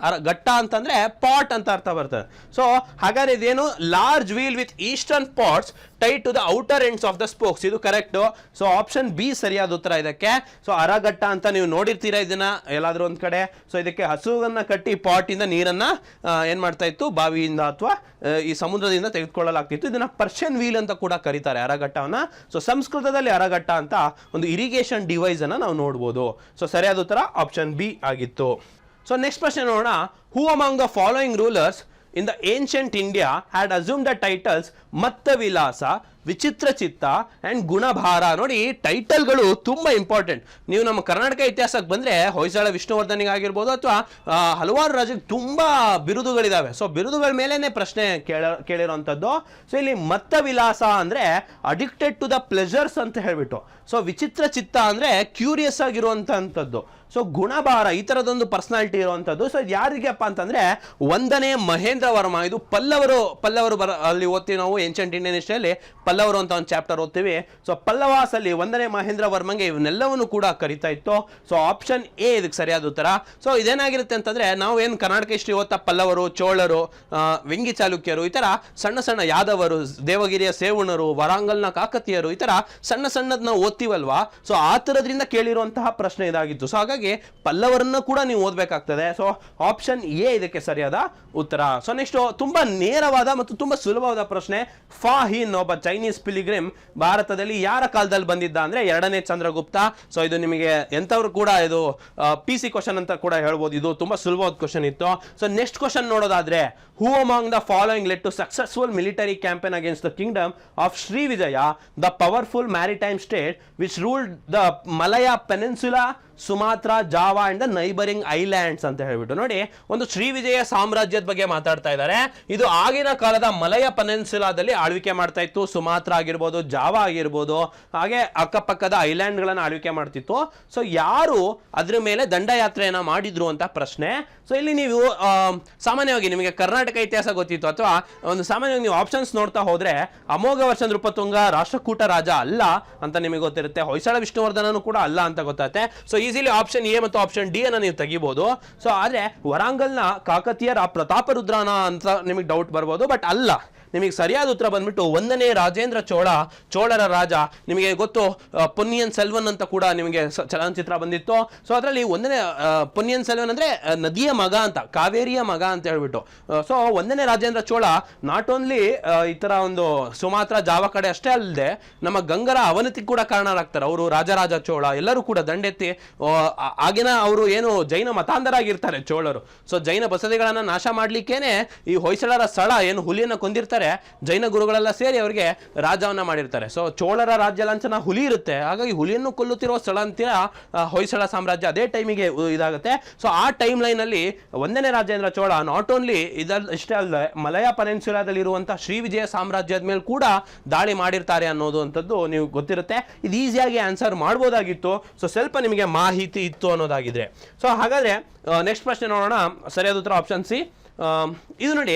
ಗಟ್ಟ ಅಂತಂದ್ರೆ ಪಾಟ್ ಅಂತ ಅರ್ಥ ಬರ್ತದೆ. ಸೊ ಹಾಗಾದ್ರೆ ಇದೇನು large wheel with eastern pots tied to the outer ends of the spokes. ಇದು ಕರೆಕ್ಟ್. ಸೊ ಆಪ್ಷನ್ ಬಿ ಸರಿಯಾದ ಉತ್ತರ ಇದಕ್ಕೆ. ಸೊ ಅರಗಟ್ಟ ಅಂತ ನೀವು ನೋಡಿರ್ತೀರಾ ಇದನ್ನ ಎಲ್ಲಾದ್ರೂ ಒಂದ್ ಕಡೆ. ಸೊ ಇದಕ್ಕೆ ಹಸುವನ್ನ ಕಟ್ಟಿ ಪಾಟ್ ಇಂದ ನೀರನ್ನ ಏನ್ ಮಾಡ್ತಾ ಇತ್ತು, ಬಾವಿಯಿಂದ ಅಥವಾ ಈ ಸಮುದ್ರದಿಂದ ತೆಗೆದುಕೊಳ್ಳಲಾಗ್ತಿತ್ತು. ಇದನ್ನ ಪರ್ಷಿಯನ್ ವೀಲ್ ಅಂತ ಕೂಡ ಕರೀತಾರೆ ಅರಗಟ್ಟವನ್ನ. ಸೊ ಸಂಸ್ಕೃತದಲ್ಲಿ ಅರಗಟ್ಟ ಅಂತ ಒಂದು ಇರಿಗೇಷನ್ ಡಿವೈಸ್ ಅನ್ನ ನಾವು ನೋಡ್ಬೋದು. ಸೊ ಸರಿಯಾದ ಉತ್ತರ ಆಪ್ಷನ್ ಬಿ ಆಗಿತ್ತು. ಸೊ ನೆಕ್ಸ್ಟ್ ಪ್ರಶ್ನೆ ನೋಡೋಣ. ಹೂ among the following rulers in the ancient India had assumed the titles Matta Vilasa, ವಿಚಿತ್ರ ಚಿತ್ತ ಅಂಡ್ ಗುಣಭಾರ. ನೋಡಿ, ಟೈಟಲ್ಗಳು ತುಂಬಾ ಇಂಪಾರ್ಟೆಂಟ್. ನೀವು ನಮ್ಮ ಕರ್ನಾಟಕ ಇತಿಹಾಸಕ್ಕೆ ಬಂದ್ರೆ ಹೊಯ್ಸಳ ವಿಷ್ಣುವರ್ಧನಿಗಾಗಿರ್ಬೋದು ಅಥವಾ ಹಲವಾರು ರಾಜ್ಯಕ್ಕೆ ತುಂಬಾ ಬಿರುದುಗಳಿದಾವೆ. ಸೊ ಬಿರುದುಗಳ ಮೇಲೇನೆ ಪ್ರಶ್ನೆ ಕೇಳಿರೋಂಥದ್ದು. ಸೊ ಇಲ್ಲಿ ಮತ್ತ ವಿಲಾಸ ಅಂದ್ರೆ ಅಡಿಕ್ಟೆಡ್ ಟು ದ ಪ್ಲೆಜರ್ಸ್ ಅಂತ ಹೇಳ್ಬಿಟ್ಟು. ಸೊ ವಿಚಿತ್ರ ಚಿತ್ತ ಅಂದ್ರೆ ಕ್ಯೂರಿಯಸ್ ಆಗಿರುವಂತಹದ್ದು. ಸೊ ಗುಣಭಾರ ಈ ತರದೊಂದು ಪರ್ಸನಾಲಿಟಿ ಇರುವಂತದ್ದು. ಸೊ ಯಾರಿಗಪ್ಪ ಅಂತಂದ್ರೆ 1ನೇ ಮಹೇಂದ್ರ ವರ್ಮ. ಇದು ಪಲ್ಲವರು ಅಲ್ಲಿ ಓದ್ತೀವಿ ನಾವು ಏನ್ಷಂಟ್ ಇಂಡಿಯನ್ ಹಿಸ್ಟ್ರಿಯಲ್ಲಿ ಪಲ್ಲವರು ಅಂತ ಒಂದು ಚಾಪ್ಟರ್ ಓದ್ತೀವಿ. ಸೊ ಪಲ್ಲವಾಸ್ ಅಲ್ಲಿ 1ನೇ ಮಹೇಂದ್ರ ವರ್ಮಂಗೆ ಇವನ್ನೆಲ್ಲವನ್ನು ಕೂಡ ಕರಿತಾ ಇತ್ತು. ಸೊ ಆಪ್ಷನ್ ಎ ಇದಕ್ಕೆ ಸರಿಯಾದ ಉತ್ತರ. ಸೊ ಇದೇನಾಗಿರುತ್ತೆ ಅಂತಂದ್ರೆ ನಾವು ಏನು ಕರ್ನಾಟಕ ಹಿಸ್ಟ್ರಿ ಓದ್ತಾ ಪಲ್ಲವರು, ಚೋಳರು, ವೆಂಗಿ ಚಾಲುಕ್ಯರು, ಈ ತರ ಸಣ್ಣ ಸಣ್ಣ ಯಾದವರು, ದೇವಗಿರಿಯ ಸೇವಣರು, ವರಾಂಗಲ್ನ ಕಾಕತೀಯರು, ಈ ತರ ಸಣ್ಣ ಸಣ್ಣದನ್ನ ಓದ್ತೀವಲ್ವಾ. ಸೊ ಆ ತರದ್ರಿಂದ ಕೇಳಿರುವಂತಹ ಪ್ರಶ್ನೆ ಇದಾಗಿತ್ತು. ಸೊ ಹಾಗಾಗಿ ಪಲ್ಲವರನ್ನ ಕೂಡ ನೀವು ಓದಬೇಕಾಗ್ತದೆ. ಸೊ ಆಪ್ಷನ್ ಎ ಇದಕ್ಕೆ ಸರಿಯಾದ ಉತ್ತರ. ಸೊ ನೆಕ್ಸ್ಟ್ ತುಂಬಾ ನೇರವಾದ ಮತ್ತು ತುಂಬಾ ಸುಲಭವಾದ ಪ್ರಶ್ನೆ. ಫಾಹಿನ್ ಒಬ್ಬ ಚೈನೀಸ್ ಪಿಲಿಗ್ರಿಮ್ ಭಾರತದಲ್ಲಿ ಯಾರ ಕಾಲದಲ್ಲಿ ಬಂದಿದ್ದ ಅಂದ್ರೆ 2ನೇ ಚಂದ್ರಗುಪ್ತ. ಸೊ ಇದು ನಿಮಗೆ ಎಂತವ್ರು ಕೂಡ ಇದು PC ಕ್ವಶನ್ ಅಂತ ಕೂಡ ಹೇಳ್ಬೋದು. ಇದು ತುಂಬಾ ಸುಲಭವಾದ ಕ್ವಶನ್ ಇತ್ತು. ಸೊ ನೆಕ್ಸ್ಟ್ ಕ್ವಶನ್ ನೋಡೋದಾದ್ರೆ, who among the following led to successful military campaign against the kingdom of Srivijaya, the powerful maritime state which ruled the Malaya peninsula, Sumatra, Java and the neighbouring islands ಅಂತ ಹೇಳ್ಬಿಟ್ಟು. ನೋಡಿ, ಒಂದು ಶ್ರೀವಿಜಯ ಸಾಮ್ರಾಜ್ಯದ ಬಗ್ಗೆ ಮಾತಾಡ್ತಾ ಇದ್ದಾರೆ. ಇದು ಆಗಿನ ಕಾಲದ ಮಲಯ ಪೆನಿನ್ಸುಲಾದಲ್ಲಿ ಆಳ್ವಿಕೆ ಮಾಡ್ತಾ ಇತ್ತು. ಸುಮಾತ್ರಾ ಆಗಿರ್ಬೋದು, ಜಾವಾ ಆಗಿರ್ಬೋದು, ಹಾಗೆ ಅಕ್ಕಪಕ್ಕದ ಐಲ್ಯಾಂಡ್ ಗಳನ್ನ ಆಳ್ವಿಕೆ ಮಾಡ್ತಿತ್ತು. ಸೊ ಯಾರು ಅದ್ರ ಮೇಲೆ ದಂಡಯಾತ್ರೆಯನ್ನ ಮಾಡಿದ್ರು ಅಂತ ಪ್ರಶ್ನೆ. ಸೊ ಇಲ್ಲಿ ನೀವು ಸಾಮಾನ್ಯವಾಗಿ ನಿಮಗೆ ಕರ್ನಾಟಕ ಇತಿಹಾಸ ಗೊತ್ತಿತ್ತು ಅಥವಾ ಒಂದು ಸಾಮಾನ್ಯವಾಗಿ ನೀವು ಆಪ್ಷನ್ಸ್ ನೋಡ್ತಾ ಹೋದ್ರೆ ಅಮೋಘ ವರ್ಷ ನೃಪತುಂಗ ರಾಷ್ಟ್ರಕೂಟ ರಾಜ ಅಲ್ಲ ಅಂತ ನಿಮಗೆ ಗೊತ್ತಿರುತ್ತೆ. ಹೊಯ್ಸಳ ವಿಷ್ಣುವರ್ಧನನು ಕೂಡ ಅಲ್ಲ ಅಂತ ಗೊತ್ತಾಗುತ್ತೆ. ಸೊ ಈಸಿಲಿ ಆಪ್ಷನ್ ಎ ಮತ್ತು ಆಪ್ಷನ್ ಡಿ ಅನ್ನ ನೀವು ತೆಗಿಬಹುದು. ಸೊ ಆದ್ರೆ ವರಾಂಗಲ್ನ ಕಾಕತೀಯರ ಪ್ರತಾಪರುದ್ರನ ಅಂತ ನಿಮಗೆ ಡೌಟ್ ಬರ್ಬೋದು, ಬಟ್ ಅಲ್ಲ. ನಿಮಗೆ ಸರಿಯಾದ ಉತ್ತರ ಬಂದ್ಬಿಟ್ಟು 1ನೇ ರಾಜೇಂದ್ರ ಚೋಳರ ರಾಜ. ನಿಮಗೆ ಗೊತ್ತು ಪೊನ್ನಿಯನ್ ಸೆಲ್ವನ್ ಅಂತ ಕೂಡ ನಿಮಗೆ ಚಲನಚಿತ್ರ ಬಂದಿತ್ತು. ಸೊ ಅದರಲ್ಲಿ 1ನೇ ಪೊನ್ನಿಯನ್ ಸೆಲ್ವನ್ ಅಂದ್ರೆ ನದಿಯ ಮಗ ಅಂತ, ಕಾವೇರಿಯ ಮಗ ಅಂತ ಹೇಳ್ಬಿಟ್ಟು. ಸೊ 1ನೇ ರಾಜೇಂದ್ರ ಚೋಳ ನಾಟ್ ಓನ್ಲಿ ಈ ತರ ಒಂದು ಸುಮಾತ್ರ ಜಾವ ಕಡೆ ಅಷ್ಟೇ ಅಲ್ಲದೆ ನಮ್ಮ ಗಂಗರ ಅವನತಿ ಕೂಡ ಕಾರಣರಾಗ್ತಾರೆ. ಅವರು ರಾಜರಾಜ ಚೋಳ ಎಲ್ಲರೂ ಕೂಡ ದಂಡೆತ್ತಿ ಆಗಿನ ಅವರು ಏನು ಜೈನ ಮತಾಂಧರಾಗಿರ್ತಾರೆ ಚೋಳರು. ಸೊ ಜೈನ ಬಸದಿಗಳನ್ನ ನಾಶ ಮಾಡ್ಲಿಕ್ಕೇನೆ ಈ ಹೊಯ್ಸಳರ ಸ್ಥಳ ಏನು ಹುಲಿಯನ್ನ ಕೊಂದಿರ್ತಾರೆ, ಜೈನ ಗುರುಗಳೆಲ್ಲ ಸೇರಿ ಅವರಿಗೆ ರಾಜ್ಯವನ್ನ ಮಾಡಿರ್ತಾರೆ. ಸೊ ಚೋಳರ ರಾಜ್ಯ ಲಾಂಛನ ಹುಲಿ ಇರುತ್ತೆ. ಹಾಗಾಗಿ ಹುಲಿಯನ್ನು ಕೊಲ್ಲುತ್ತಿರೋ ಸ್ಥಳ ಅಂತೀರ ಹೊಯ್ಸಳ ಸಾಮ್ರಾಜ್ಯ. ಅದೇ ಟೈಮಿಗೆ ಇದಾಗುತ್ತೆ. ಸೊ ಆ ಟೈಮ್ ಲೈನ್ ಅಲ್ಲಿ 1ನೇ ರಾಜೇಂದ್ರ ಚೋಳ ನಾಟ್ ಓನ್ಲಿ ಇಷ್ಟೇ ಅಲ್ಲದೆ ಮಲಯ ಪೆನಿನ್ಸುಲಾದಲ್ಲಿ ಇರುವಂತಹ ಶ್ರೀವಿಜಯ ಸಾಮ್ರಾಜ್ಯದ ಮೇಲೆ ಕೂಡ ದಾಳಿ ಮಾಡಿರ್ತಾರೆ ಅನ್ನೋದು ಅಂತದ್ದು ನೀವು ಗೊತ್ತಿರುತ್ತೆ. ಇದು ಈಸಿಯಾಗಿ ಆನ್ಸರ್ ಮಾಡ್ಬೋದಾಗಿತ್ತು. ಸೊ ಸ್ವಲ್ಪ ನಿಮಗೆ ಮಾಹಿತಿ ಇತ್ತು ಅನ್ನೋದಾಗಿದ್ರೆ. ಸೊ ಹಾಗಾದ್ರೆ ನೆಕ್ಸ್ಟ್ ಪ್ರಶ್ನೆ ನೋಡೋಣ. ಸರಿಯಾದ ಉತ್ತರ ಆಪ್ಷನ್ ಸಿ. ಇದು ನೋಡಿ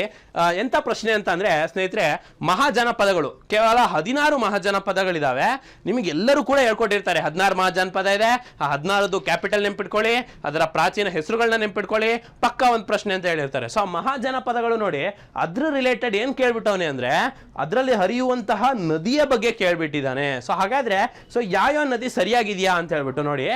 ಎಂತ ಪ್ರಶ್ನೆ ಅಂತ ಅಂದ್ರೆ ಸ್ನೇಹಿತರೆ, ಮಹಾಜನಪದಗಳು ಕೇವಲ 16 ಮಹಾಜನಪದಗಳಿದಾವೆ. ನಿಮಗೆಲ್ಲರೂ ಕೂಡ ಹೇಳ್ಕೊಟ್ಟಿರ್ತಾರೆ 16 ಮಹಾಜನಪದ ಇದೆ, ಆ 16ದು ಕ್ಯಾಪಿಟಲ್ ನೆನ್ಪಿಟ್ಕೊಳ್ಳಿ, ಅದರ ಪ್ರಾಚೀನ ಹೆಸರುಗಳನ್ನ ನೆನ್ಪಿಟ್ಕೊಳ್ಳಿ, ಪಕ್ಕ ಒಂದು ಪ್ರಶ್ನೆ ಅಂತ ಹೇಳಿರ್ತಾರೆ. ಸೊ ಮಹಾಜನಪದಗಳು ನೋಡಿ ಅದ್ರ ರಿಲೇಟೆಡ್ ಏನ್ ಕೇಳ್ಬಿಟ್ಟವನೆ ಅಂದ್ರೆ ಅದರಲ್ಲಿ ಹರಿಯುವಂತಹ ನದಿಯ ಬಗ್ಗೆ ಕೇಳ್ಬಿಟ್ಟಿದ್ದಾನೆ. ಸೊ ಹಾಗಾದ್ರೆ ಸೊ ಯಾವ ನದಿ ಸರಿಯಾಗಿದೆಯಾ ಅಂತ ಹೇಳ್ಬಿಟ್ಟು ನೋಡಿ,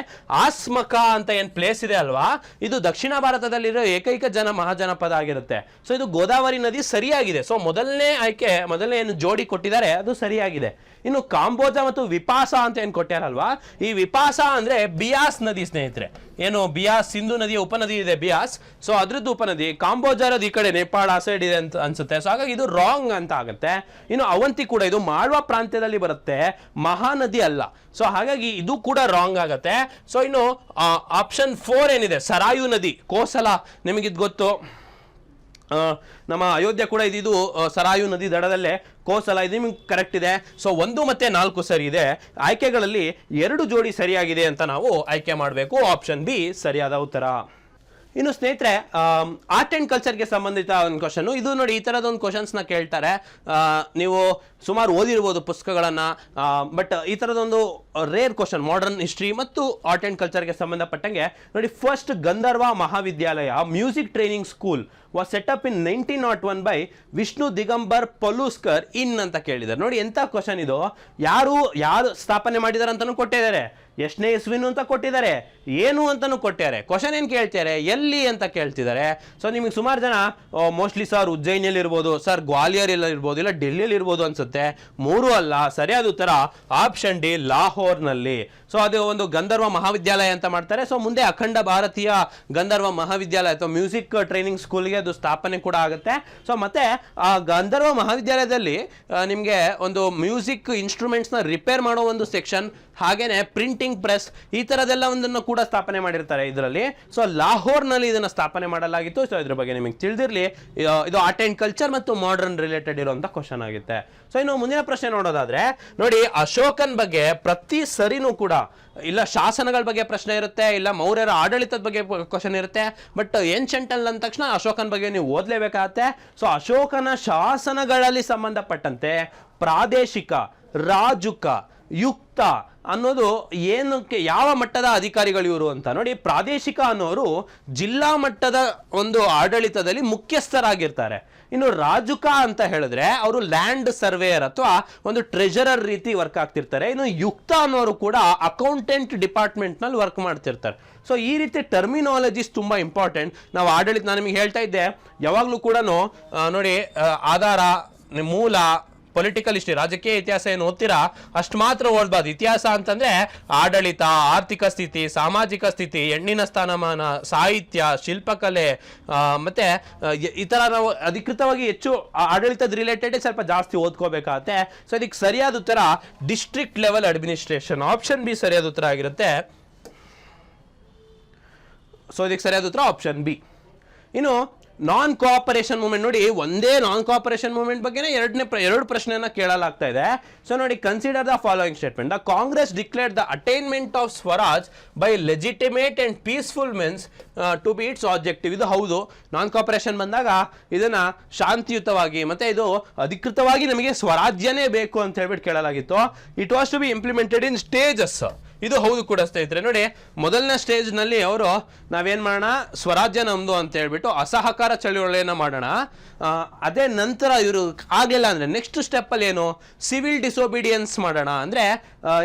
ಆಸ್ಮಕ ಅಂತ ಏನ್ ಪ್ಲೇಸ್ ಇದೆ ಅಲ್ವಾ, ಇದು ದಕ್ಷಿಣ ಭಾರತದಲ್ಲಿರೋ ಏಕೈಕ ಮಹಾಜನಪದ ಆಗಿರುತ್ತೆ. ಸೊ ಇದು ಗೋದಾವರಿ ನದಿ ಸರಿಯಾಗಿದೆ. ಸೊ ಮೊದಲನೇ ಆಯ್ಕೆ, ಮೊದಲನೇ ಏನು ಜೋಡಿ ಕೊಟ್ಟಿದ್ದಾರೆ ಅದು ಸರಿಯಾಗಿದೆ. ಇನ್ನು ಕಾಂಬೋಜ ಮತ್ತು ವಿಪಾಸ ಅಂತ ಏನ್ ಕೊಟ್ಟಾರಲ್ವಾ, ಈ ವಿಪಾಸ ಅಂದ್ರೆ ಬಿಯಾಸ್ ನದಿ ಸ್ನೇಹಿತರೆ. ಏನು ಬಿಯಾಸ್ ಸಿಂಧು ನದಿಯ ಉಪನದಿ ಇದೆ ಬಿಯಾಸ್, ಸೊ ಅದ್ರದ್ದು ಉಪನದಿ. ಕಾಂಬೋಜಾರದು ಈ ಕಡೆ ನೇಪಾಳ ಆ ಸೈಡ್ ಇದೆ ಅಂತ ಅನ್ಸುತ್ತೆ. ಸೊ ಹಾಗಾಗಿ ಇದು ರಾಂಗ್ ಅಂತ ಆಗುತ್ತೆ. ಇನ್ನು ಅವಂತಿ ಕೂಡ ಇದು ಮಾಳ್ವಾ ಪ್ರಾಂತ್ಯದಲ್ಲಿ ಬರುತ್ತೆ, ಮಹಾನದಿ ಅಲ್ಲ. ಸೊ ಹಾಗಾಗಿ ಇದು ಕೂಡ ರಾಂಗ್ ಆಗುತ್ತೆ. ಸೊ ಇನ್ನು ಆಪ್ಷನ್ 4 ಏನಿದೆ ಸರಾಯು ನದಿ, ಕೋಸಲ, ನಿಮಗಿದ್ ಗೊತ್ತು, ನಮ್ಮ ಅಯೋಧ್ಯ ಕೂಡ ಇದು ಸರಾಯು ನದಿ ದಡದಲ್ಲೇ ಕೋಸಲ, ಇದು ನಿಮ್ಗೆ ಕರೆಕ್ಟ್ ಇದೆ. ಸೊ 1 ಮತ್ತು 4 ಸರಿ ಇದೆ. ಆಯ್ಕೆಗಳಲ್ಲಿ 2 ಜೋಡಿ ಸರಿಯಾಗಿದೆ ಅಂತ ನಾವು ಆಯ್ಕೆ ಮಾಡಬೇಕು. ಆಪ್ಷನ್ ಬಿ ಸರಿಯಾದ ಉತ್ತರ. ಇನ್ನು ಸ್ನೇಹಿತರೆ, ಆರ್ಟ್ ಆ್ಯಂಡ್ ಕಲ್ಚರ್ಗೆ ಸಂಬಂಧಿತ ಒಂದು ಕ್ವಶನ್ ಇದು ನೋಡಿ. ಈ ಥರದ ಒಂದು ಕ್ವಶನ್ಸ್ನ ಕೇಳ್ತಾರೆ, ನೀವು ಸುಮಾರು ಓದಿರ್ಬೋದು ಪುಸ್ತಕಗಳನ್ನು, ಬಟ್ ಈ ಥರದೊಂದು ರೇರ್ ಕ್ವಶನ್ ಮಾಡರ್ನ್ ಹಿಸ್ಟ್ರಿ ಮತ್ತು ಆರ್ಟ್ ಆ್ಯಂಡ್ ಕಲ್ಚರ್ಗೆ ಸಂಬಂಧಪಟ್ಟಂಗೆ ನೋಡಿ. First Gandharva Mahavidyalaya music training school was set up in 1901 by Vishnu Digambar Paluskar in ಅಂತ ಕೇಳಿದ್ದಾರೆ. ನೋಡಿ ಎಂಥ ಕ್ವಶನ್ ಇದು. ಯಾರು ಸ್ಥಾಪನೆ ಮಾಡಿದ್ದಾರೆ ಅಂತಲೂ ಕೊಟ್ಟಿದ್ದಾರೆ, ಎಷ್ಟನೇ ಇಸ್ವಿನು ಅಂತ ಕೊಟ್ಟಿದ್ದಾರೆ, ಏನು ಅಂತಲೂ ಕೊಟ್ಟಿದ್ದಾರೆ. ಕ್ವಶನ್ ಏನು ಕೇಳ್ತಾರೆ, ಎಲ್ಲಿ ಅಂತ ಕೇಳ್ತಿದ್ದಾರೆ. ಸೊ ನಿಮಗೆ ಸುಮಾರು ಜನ ಮೋಸ್ಟ್ಲಿ ಸರ್ ಉಜ್ಜಯಿನಿಯಲ್ಲಿ ಇರ್ಬೋದು, ಸರ್ ಗ್ವಾಲಿಯರ್ ಇರ್ಬೋದು, ಇಲ್ಲ ಡೆಲ್ಲಿಯಲ್ಲಿ ಇರ್ಬೋದು ಅನ್ಸುತ್ತೆ. 3 ಅಲ್ಲ, ಸರಿಯಾದ ಉತ್ತರ ಆಪ್ಷನ್ ಡಿ ಲಾಹೋರ್ನಲ್ಲಿ. ಸೊ ಅದು ಒಂದು ಗಂಧರ್ವ ಮಹಾವಿದ್ಯಾಲಯ ಅಂತ ಮಾಡ್ತಾರೆ. ಸೊ ಮುಂದೆ ಅಖಂಡ ಭಾರತೀಯ ಗಂಧರ್ವ ಮಹಾವಿದ್ಯಾಲಯ ಅಥವಾ ಮ್ಯೂಸಿಕ್ ಟ್ರೈನಿಂಗ್ ಸ್ಕೂಲ್ಗೆ ಅದು ಸ್ಥಾಪನೆ ಕೂಡ ಆಗುತ್ತೆ. ಸೊ ಮತ್ತೆ ಆ ಗಂಧರ್ವ ಮಹಾವಿದ್ಯಾಲಯದಲ್ಲಿ ನಿಮಗೆ ಒಂದು ಮ್ಯೂಸಿಕ್ ಇನ್ಸ್ಟ್ರೂಮೆಂಟ್ಸ್ನ ರಿಪೇರ್ ಮಾಡೋ ಒಂದು ಸೆಕ್ಷನ್, ಹಾಗೇನೆ ಪ್ರಿಂಟಿಂಗ್ ಪ್ರೆಸ್, ಈ ಥರದೆಲ್ಲ ಒಂದನ್ನು ಕೂಡ ಸ್ಥಾಪನೆ ಮಾಡಿರ್ತಾರೆ ಇದರಲ್ಲಿ. ಸೊ ಲಾಹೋರ್ನಲ್ಲಿ ಇದನ್ನು ಸ್ಥಾಪನೆ ಮಾಡಲಾಗಿತ್ತು. ಸೊ ಇದ್ರ ಬಗ್ಗೆ ನಿಮಗೆ ತಿಳಿದಿರಲಿ, ಇದು ಆರ್ಟ್ ಆ್ಯಂಡ್ ಕಲ್ಚರ್ ಮತ್ತು ಮಾಡರ್ನ್ ರಿಲೇಟೆಡ್ ಇರುವಂಥ ಕ್ವಶನ್ ಆಗುತ್ತೆ. ಸೊ ಇನ್ನು ಮುಂದಿನ ಪ್ರಶ್ನೆ ನೋಡೋದಾದ್ರೆ ನೋಡಿ, ಅಶೋಕನ್ ಬಗ್ಗೆ ಪ್ರತಿ ಸರಿನೂ ಕೂಡ ಇಲ್ಲ ಶಾಸನಗಳ ಬಗ್ಗೆ ಪ್ರಶ್ನೆ ಇರುತ್ತೆ, ಇಲ್ಲ ಮೌರ್ಯರ ಆಡಳಿತದ ಬಗ್ಗೆ ಕ್ವಶನ್ ಇರುತ್ತೆ. ಬಟ್ ಏನ್ಷಂಟ್ ಅಂದ ತಕ್ಷಣ ಅಶೋಕನ ಬಗ್ಗೆ ನೀವು ಓದಲೇಬೇಕಾಗತ್ತೆ. ಸೊ ಅಶೋಕನ ಶಾಸನಗಳಲ್ಲಿ ಸಂಬಂಧಪಟ್ಟಂತೆ ಪ್ರಾದೇಶಿಕ, ರಾಜುಕ, ಯುಕ್ತ ಅನ್ನೋದು ಏನಕ್ಕೆ, ಯಾವ ಮಟ್ಟದ ಅಧಿಕಾರಿಗಳು ಇವರು ಅಂತ ನೋಡಿ. ಪ್ರಾದೇಶಿಕ ಅನ್ನೋರು ಜಿಲ್ಲಾ ಮಟ್ಟದ ಒಂದು ಆಡಳಿತದಲ್ಲಿ ಮುಖ್ಯಸ್ಥರಾಗಿರ್ತಾರೆ. ಇನ್ನು ರಾಜುಕ ಅಂತ ಹೇಳಿದ್ರೆ ಅವರು ಲ್ಯಾಂಡ್ ಸರ್ವೇಯರ್ ಅಥವಾ ಒಂದು ಟ್ರೆಜರರ್ ರೀತಿ ವರ್ಕ್ ಆಗ್ತಿರ್ತಾರೆ. ಇನ್ನು ಯುಕ್ತ ಅನ್ನೋರು ಕೂಡ ಅಕೌಂಟೆಂಟ್ ಡಿಪಾರ್ಟ್ಮೆಂಟ್ನಲ್ಲಿ ವರ್ಕ್ ಮಾಡ್ತಿರ್ತಾರೆ. ಸೊ ಈ ರೀತಿ ಟರ್ಮಿನಾಲಜೀಸ್ ತುಂಬ ಇಂಪಾರ್ಟೆಂಟ್. ನಾವು ಆಡಳಿತ, ನಾನು ನಿಮಗೆ ಹೇಳ್ತಾ ಇದ್ದೆ ಯಾವಾಗಲೂ ಕೂಡ ನೋಡಿ, ಆಧಾರ, ಮೂಲ, ಪೊಲಿಟಿಕಲ್ ಹಿಸ್ಟ್ರಿ, ರಾಜಕೀಯ ಇತಿಹಾಸ ಏನು ಓದ್ತೀರಾ ಅಷ್ಟು ಮಾತ್ರ ಓದ್ಬಾರ್ದು. ಇತಿಹಾಸ ಅಂತಂದ್ರೆ ಆಡಳಿತ, ಆರ್ಥಿಕ ಸ್ಥಿತಿ, ಸಾಮಾಜಿಕ ಸ್ಥಿತಿ, ಹೆಣ್ಣಿನ ಸ್ಥಾನಮಾನ, ಸಾಹಿತ್ಯ, ಶಿಲ್ಪಕಲೆ, ಮತ್ತೆ ಈ ಥರ ನಾವು ಅಧಿಕೃತವಾಗಿ ಹೆಚ್ಚು ಆಡಳಿತದ ರಿಲೇಟೆಡ್ ಸ್ವಲ್ಪ ಜಾಸ್ತಿ ಓದ್ಕೋಬೇಕಾಗತ್ತೆ. ಸೊ ಇದಕ್ಕೆ ಸರಿಯಾದ ಉತ್ತರ district level administration, option B ಸರಿಯಾದ ಉತ್ತರ ಆಗಿರುತ್ತೆ. ಸೊ ಇದಕ್ಕೆ ಸರಿಯಾದ ಉತ್ತರ ಆಪ್ಷನ್ ಬಿ. ಇನ್ನು ನಾನ್ ಕೋಆಪರೇಷನ್ ಮೂವ್ಮೆಂಟ್ ನೋಡಿ, ಒಂದೇ ನಾನ್ ಕೋಆಪರೇಷನ್ ಮೂವ್ಮೆಂಟ್ ಬಗ್ಗೆ ಎರಡು ಪ್ರಶ್ನೆಯನ್ನ ಕೇಳಲಾಗ್ತಾ ಇದೆ. ಸೊ ನೋಡಿ, consider the following statement. The Congress declared the attainment of swaraj by legitimate and peaceful means to be its objective. ಇದು ಹೌದು. ನಾನ್ ಕೋಆಪರೇಷನ್ ಬಂದಾಗ ಇದನ್ನ ಶಾಂತಿಯುತವಾಗಿ ಮತ್ತೆ ಇದು ಅಧಿಕೃತವಾಗಿ ನಮಗೆ ಸ್ವರಾಜ್ಯನೇ ಬೇಕು ಅಂತ ಹೇಳ್ಬಿಟ್ಟು ಕೇಳಲಾಗಿತ್ತು. It was to be implemented in stages. ಇದು ಹೌದು ಕೂಡ ಸ್ನೇಹಿತರೆ. ನೋಡಿ, ಮೊದಲನೇ ಸ್ಟೇಜ್ನಲ್ಲಿ ಅವರು ನಾವೇನು ಮಾಡೋಣ, ಸ್ವರಾಜ್ಯ ನಮ್ಮದು ಅಂತ ಹೇಳ್ಬಿಟ್ಟು ಅಸಹಕಾರ ಚಳುವಳಿಯನ್ನು ಮಾಡೋಣ. ಅದೇ ನಂತರ ಇವರು ಆಗಲಿಲ್ಲ ಅಂದರೆ ನೆಕ್ಸ್ಟ್ ಸ್ಟೆಪ್ಪಲ್ಲಿ ಏನು, ಸಿವಿಲ್ ಡಿಸೋಬಿಡಿಯನ್ಸ್ ಮಾಡೋಣ. ಅಂದರೆ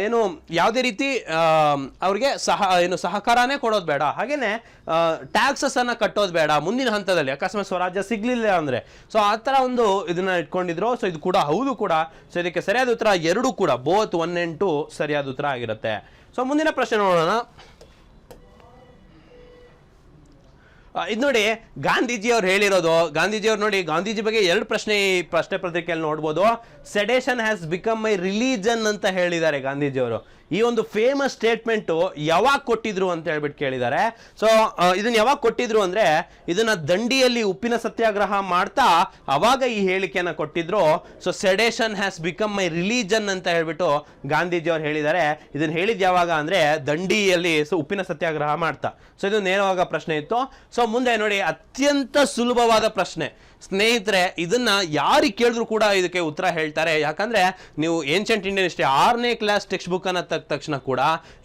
ಏನು, ಯಾವುದೇ ರೀತಿ ಅವ್ರಿಗೆ ಸಹಕಾರನೇ ಕೊಡೋದು ಬೇಡ, ಹಾಗೇನೆ ಟ್ಯಾಕ್ಸಸ್ಸನ್ನು ಕಟ್ಟೋದು ಬೇಡ ಮುಂದಿನ ಹಂತದಲ್ಲಿ, ಅಕಸ್ಮಾತ್ ಸ್ವರಾಜ್ಯ ಸಿಗಲಿಲ್ಲ ಅಂದರೆ. ಸೊ ಆ ಥರ ಒಂದು ಇದನ್ನು ಇಟ್ಕೊಂಡಿದ್ರು. ಸೊ ಇದು ಕೂಡ ಹೌದು ಕೂಡ. ಸೊ ಇದಕ್ಕೆ ಸರಿಯಾದ ಉತ್ತರ 2 ಕೂಡ, ಬೋತ್ 1 and 2 ಸರಿಯಾದ ಉತ್ತರ ಆಗಿರುತ್ತೆ. ಸೊ ಮುಂದಿನ ಪ್ರಶ್ನೆ ನೋಡೋಣ. ಇದು ನೋಡಿ, ಗಾಂಧೀಜಿ ಅವ್ರು ಹೇಳಿರೋದು, ಗಾಂಧೀಜಿಯವ್ರು ನೋಡಿ, ಗಾಂಧೀಜಿ ಬಗ್ಗೆ 2 ಪ್ರಶ್ನೆ ಈ ಪ್ರಶ್ನೆ ಪತ್ರಿಕೆಯಲ್ಲಿ ನೋಡ್ಬೋದು. Sedation has become my religion ಅಂತ ಹೇಳಿದ್ದಾರೆ ಗಾಂಧೀಜಿಯವರು. ಈ ಒಂದು ಫೇಮಸ್ ಸ್ಟೇಟ್ಮೆಂಟ್ ಯಾವಾಗ ಕೊಟ್ಟಿದ್ರು ಅಂತ ಹೇಳ್ಬಿಟ್ಟು ಕೇಳಿದ್ದಾರೆ. ಸೊ ಇದನ್ನ ಯಾವಾಗ ಕೊಟ್ಟಿದ್ರು ಅಂದ್ರೆ ಇದನ್ನ ದಂಡಿಯಲ್ಲಿ ಉಪ್ಪಿನ ಸತ್ಯಾಗ್ರಹ ಮಾಡ್ತಾ ಅವಾಗ ಈ ಹೇಳಿಕೆಯನ್ನ ಕೊಟ್ಟಿದ್ರು. So sedation has become my religion ಅಂತ ಹೇಳ್ಬಿಟ್ಟು ಗಾಂಧೀಜಿ ಅವ್ರು ಹೇಳಿದ್ದಾರೆ. ಇದನ್ನ ಹೇಳಿದ್ ಯಾವಾಗ ಅಂದ್ರೆ ದಂಡಿಯಲ್ಲಿ ಉಪ್ಪಿನ ಸತ್ಯಾಗ್ರಹ ಮಾಡ್ತಾ. ಸೊ ಇದು ನೇರವಾಗ ಪ್ರಶ್ನೆ ಇತ್ತು. ಸೊ ಮುಂದೆ ನೋಡಿ, ಅತ್ಯಂತ ಸುಲಭವಾದ ಪ್ರಶ್ನೆ ಸ್ನೇಹಿತರೆ, ಇದನ್ನ ಯಾರಿಗೆ ಕೇಳಿದ್ರು ಕೂಡ ಇದಕ್ಕೆ ಉತ್ತರ ಹೇಳ್ತಾರೆ. ಯಾಕಂದ್ರೆ ನೀವು ಏನ್ಷಂಟ್ ಇಂಡಿಯನ್ ಹಿಸ್ಟ್ರಿ 6ನೇ ಕ್ಲಾಸ್ ಟೆಕ್ಸ್ಟ್ ಬುಕ್ ಅನ್ನ ತೆಗೆದ ತಕ್ಷಣ ಕೂಡ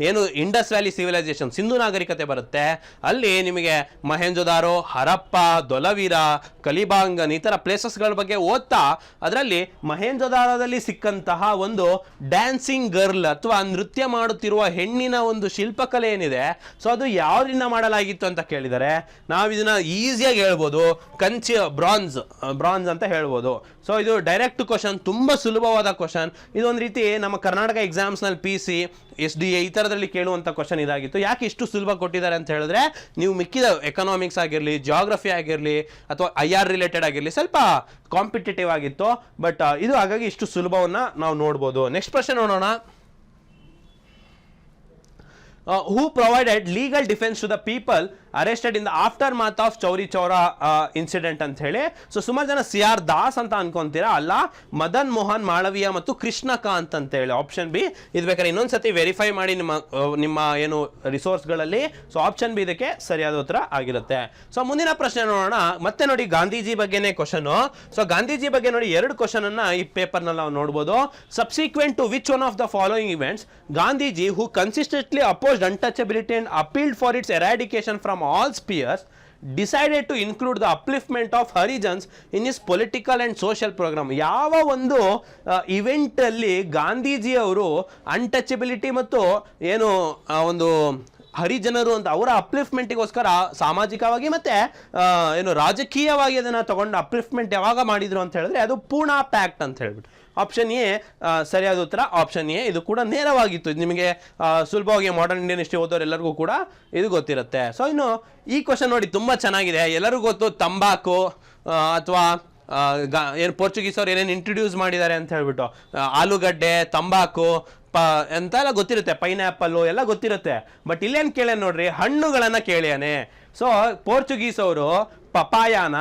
ಏನು ಇಂಡಸ್ ವ್ಯಾಲಿ ಸಿವಿಲೈಸೇಷನ್, ಸಿಂಧು ನಾಗರಿಕತೆ ಬರುತ್ತೆ. ಅಲ್ಲಿ ನಿಮಗೆ ಮಹೇಂಜೋದಾರೋ, ಹರಪ್ಪ, ದೊಲವೀರ, ಕಲಿಬಾಂಗನ್ ಈ ತರ ಪ್ಲೇಸಸ್ಗಳ ಬಗ್ಗೆ ಓದ್ತಾ ಅದರಲ್ಲಿ ಮಹೇಂಜೋದಾರೋದಲ್ಲಿ ಸಿಕ್ಕಂತಹ ಒಂದು ಡ್ಯಾನ್ಸಿಂಗ್ ಗರ್ಲ್ ಅಥವಾ ನೃತ್ಯ ಮಾಡುತ್ತಿರುವ ಹೆಣ್ಣಿನ ಒಂದು ಶಿಲ್ಪಕಲೆ ಏನಿದೆ, ಸೊ ಅದು ಯಾವ್ದ್ರಿಂದ ಮಾಡಲಾಗಿತ್ತು ಅಂತ ಕೇಳಿದರೆ ನಾವು ಇದನ್ನ ಈಸಿಯಾಗಿ ಹೇಳ್ಬೋದು, ಕಂಚಿ ಬ್ರಾನ್ಸ್ ಅಂತ ಹೇಳ್ಬೋದು. ಸೊ ಇದು ಡೈರೆಕ್ಟ್ ಕ್ವಶನ್, ತುಂಬಾ ಸುಲಭವಾದ ಕ್ವಶನ್. ಇದೊಂದು ರೀತಿ ನಮ್ಮ ಕರ್ನಾಟಕ ಎಕ್ಸಾಮ್ಸ್ ನಲ್ಲಿ PC, SDA ಈ ತರದಲ್ಲಿ ಕೇಳುವಂತ ಕ್ವಶನ್ ಇದಾಗಿತ್ತು. ಯಾಕೆ ಇಷ್ಟು ಸುಲಭ ಕೊಟ್ಟಿದ್ದಾರೆ ಅಂತ ಹೇಳಿದ್ರೆ ನೀವು ಮಿಕ್ಕಿದ ಎಕನಾಮಿಕ್ಸ್ ಆಗಿರಲಿ, ಜಿಯೋಗ್ರಫಿ ಆಗಿರಲಿ ಅಥವಾ IR ರಿಲೇಟೆಡ್ ಆಗಿರಲಿ ಸ್ವಲ್ಪ ಕಾಂಪಿಟೇಟಿವ್ ಆಗಿತ್ತು. ಬಟ್ ಇದು ಹಾಗಾಗಿ ಇಷ್ಟು ಸುಲಭವನ್ನ ನಾವು ನೋಡ್ಬೋದು. ನೆಕ್ಸ್ಟ್ ಪ್ರಶ್ನೆ ನೋಡೋಣ. Who provided legal defense to the people arrested in the aftermath of Chauri Chaura incident ಅಂತ ಹೇಳಿ. ಸೊ ಸುಮಾರು ಜನ CR ದಾಸ್ ಅಂತ ಅನ್ಕೊಂತೀರಾ, ಅಲ್ಲ, ಮದನ್ ಮೋಹನ್ ಮಾಳವೀಯ ಮತ್ತು ಕೃಷ್ಣಕಾಂತ್ ಅಂತ ಹೇಳಿ. Option B. ಇದು ಬೇಕಾದ್ರೆ ಇನ್ನೊಂದ್ಸತಿ ವೆರಿಫೈ ಮಾಡಿ ನಿಮ್ಮ ಏನು ರಿಸೋರ್ಸ್ಗಳಲ್ಲಿ. ಸೊ ಆಪ್ಷನ್ ಬಿ ಇದಕ್ಕೆ ಸರಿಯಾದ ಉತ್ತರ ಆಗಿರುತ್ತೆ. ಸೊ ಮುಂದಿನ ಪ್ರಶ್ನೆ ನೋಡೋಣ. ಮತ್ತೆ ನೋಡಿ, ಗಾಂಧೀಜಿ ಬಗ್ಗೆನೇ ಕ್ವಶನ್. ಸೊ ಗಾಂಧೀಜಿ ಬಗ್ಗೆ ನೋಡಿ 2 ಕ್ವಶನ್ ಅನ್ನ ಈ ಪೇಪರ್ ನಲ್ಲಿ ನಾವು ನೋಡಬಹುದು. Subsequent to which one of the following events Gandhiji who consistently opposed untouchability and appealed for its eradication from all spheres decided to include the upliftment of Harijans in his political and social program. ಯಾವ ಒಂದು ಇವೆಂಟ್ ಅಲ್ಲಿ ಗಾಂಧೀಜಿ ಅವರು ಅನ್ಟಚಬಿಲಿಟಿ ಮತ್ತು ಏನು ಒಂದು ಹರಿಜನರು ಅಂತ ಅವರ ಅಪ್ಲಿಫ್ಟ್ಮೆಂಟ್ಗೋಸ್ಕರ ಸಾಮಾಜಿಕವಾಗಿ ಮತ್ತೆ ಏನು ರಾಜಕೀಯವಾಗಿ ಅದನ್ನ ತಗೊಂಡು ಅಪ್ಲಿಫ್ಟ್ಮೆಂಟ್ ಯಾವಾಗ ಮಾಡಿದ್ರು ಅಂತ ಹೇಳಿದ್ರೆ ಅದು ಪೂನಾ ಪ್ಯಾಕ್ಟ್ ಅಂತ ಹೇಳ್ಬಿಟ್ಟು. ಆಪ್ಷನ್ ಎ ಸರಿಯಾದ ಉತ್ತರ. ಆಪ್ಷನ್ ಎ ಇದು ಕೂಡ ನೇರವಾಗಿತ್ತು. ಇದು ನಿಮಗೆ ಸುಲಭವಾಗಿ ಮಾಡರ್ನ್ ಇಂಡಿಯನ್ ಹಿಸ್ಟ್ರಿ ಓದೋರೆಲ್ಲರಿಗೂ ಕೂಡ ಇದು ಗೊತ್ತಿರುತ್ತೆ. ಸೊ ಇನ್ನು ಈ ಕ್ವಶನ್ ನೋಡಿ ತುಂಬಾ ಚೆನ್ನಾಗಿದೆ. ಎಲ್ಲರಿಗೂ ಗೊತ್ತು ತಂಬಾಕು ಅಥವಾ ಏನು ಪೋರ್ಚುಗೀಸ್ ಅವ್ರು ಏನೇನು ಇಂಟ್ರೊಡ್ಯೂಸ್ ಮಾಡಿದ್ದಾರೆ ಅಂತ ಹೇಳ್ಬಿಟ್ಟು ಆಲೂಗಡ್ಡೆ, ತಂಬಾಕು ಅಂತ ಎಲ್ಲ ಗೊತ್ತಿರುತ್ತೆ, ಪೈನಾಪಲ್ಲು ಎಲ್ಲ ಗೊತ್ತಿರುತ್ತೆ. ಬಟ್ ಇಲ್ಲೇನು ಕೇಳ್ಯಾನ ನೋಡ್ರಿ, ಹಣ್ಣುಗಳನ್ನ ಕೇಳ್ಯಾನೆ. ಸೊ ಪೋರ್ಚುಗೀಸ್ ಅವರು ಪಪಾಯಾನ,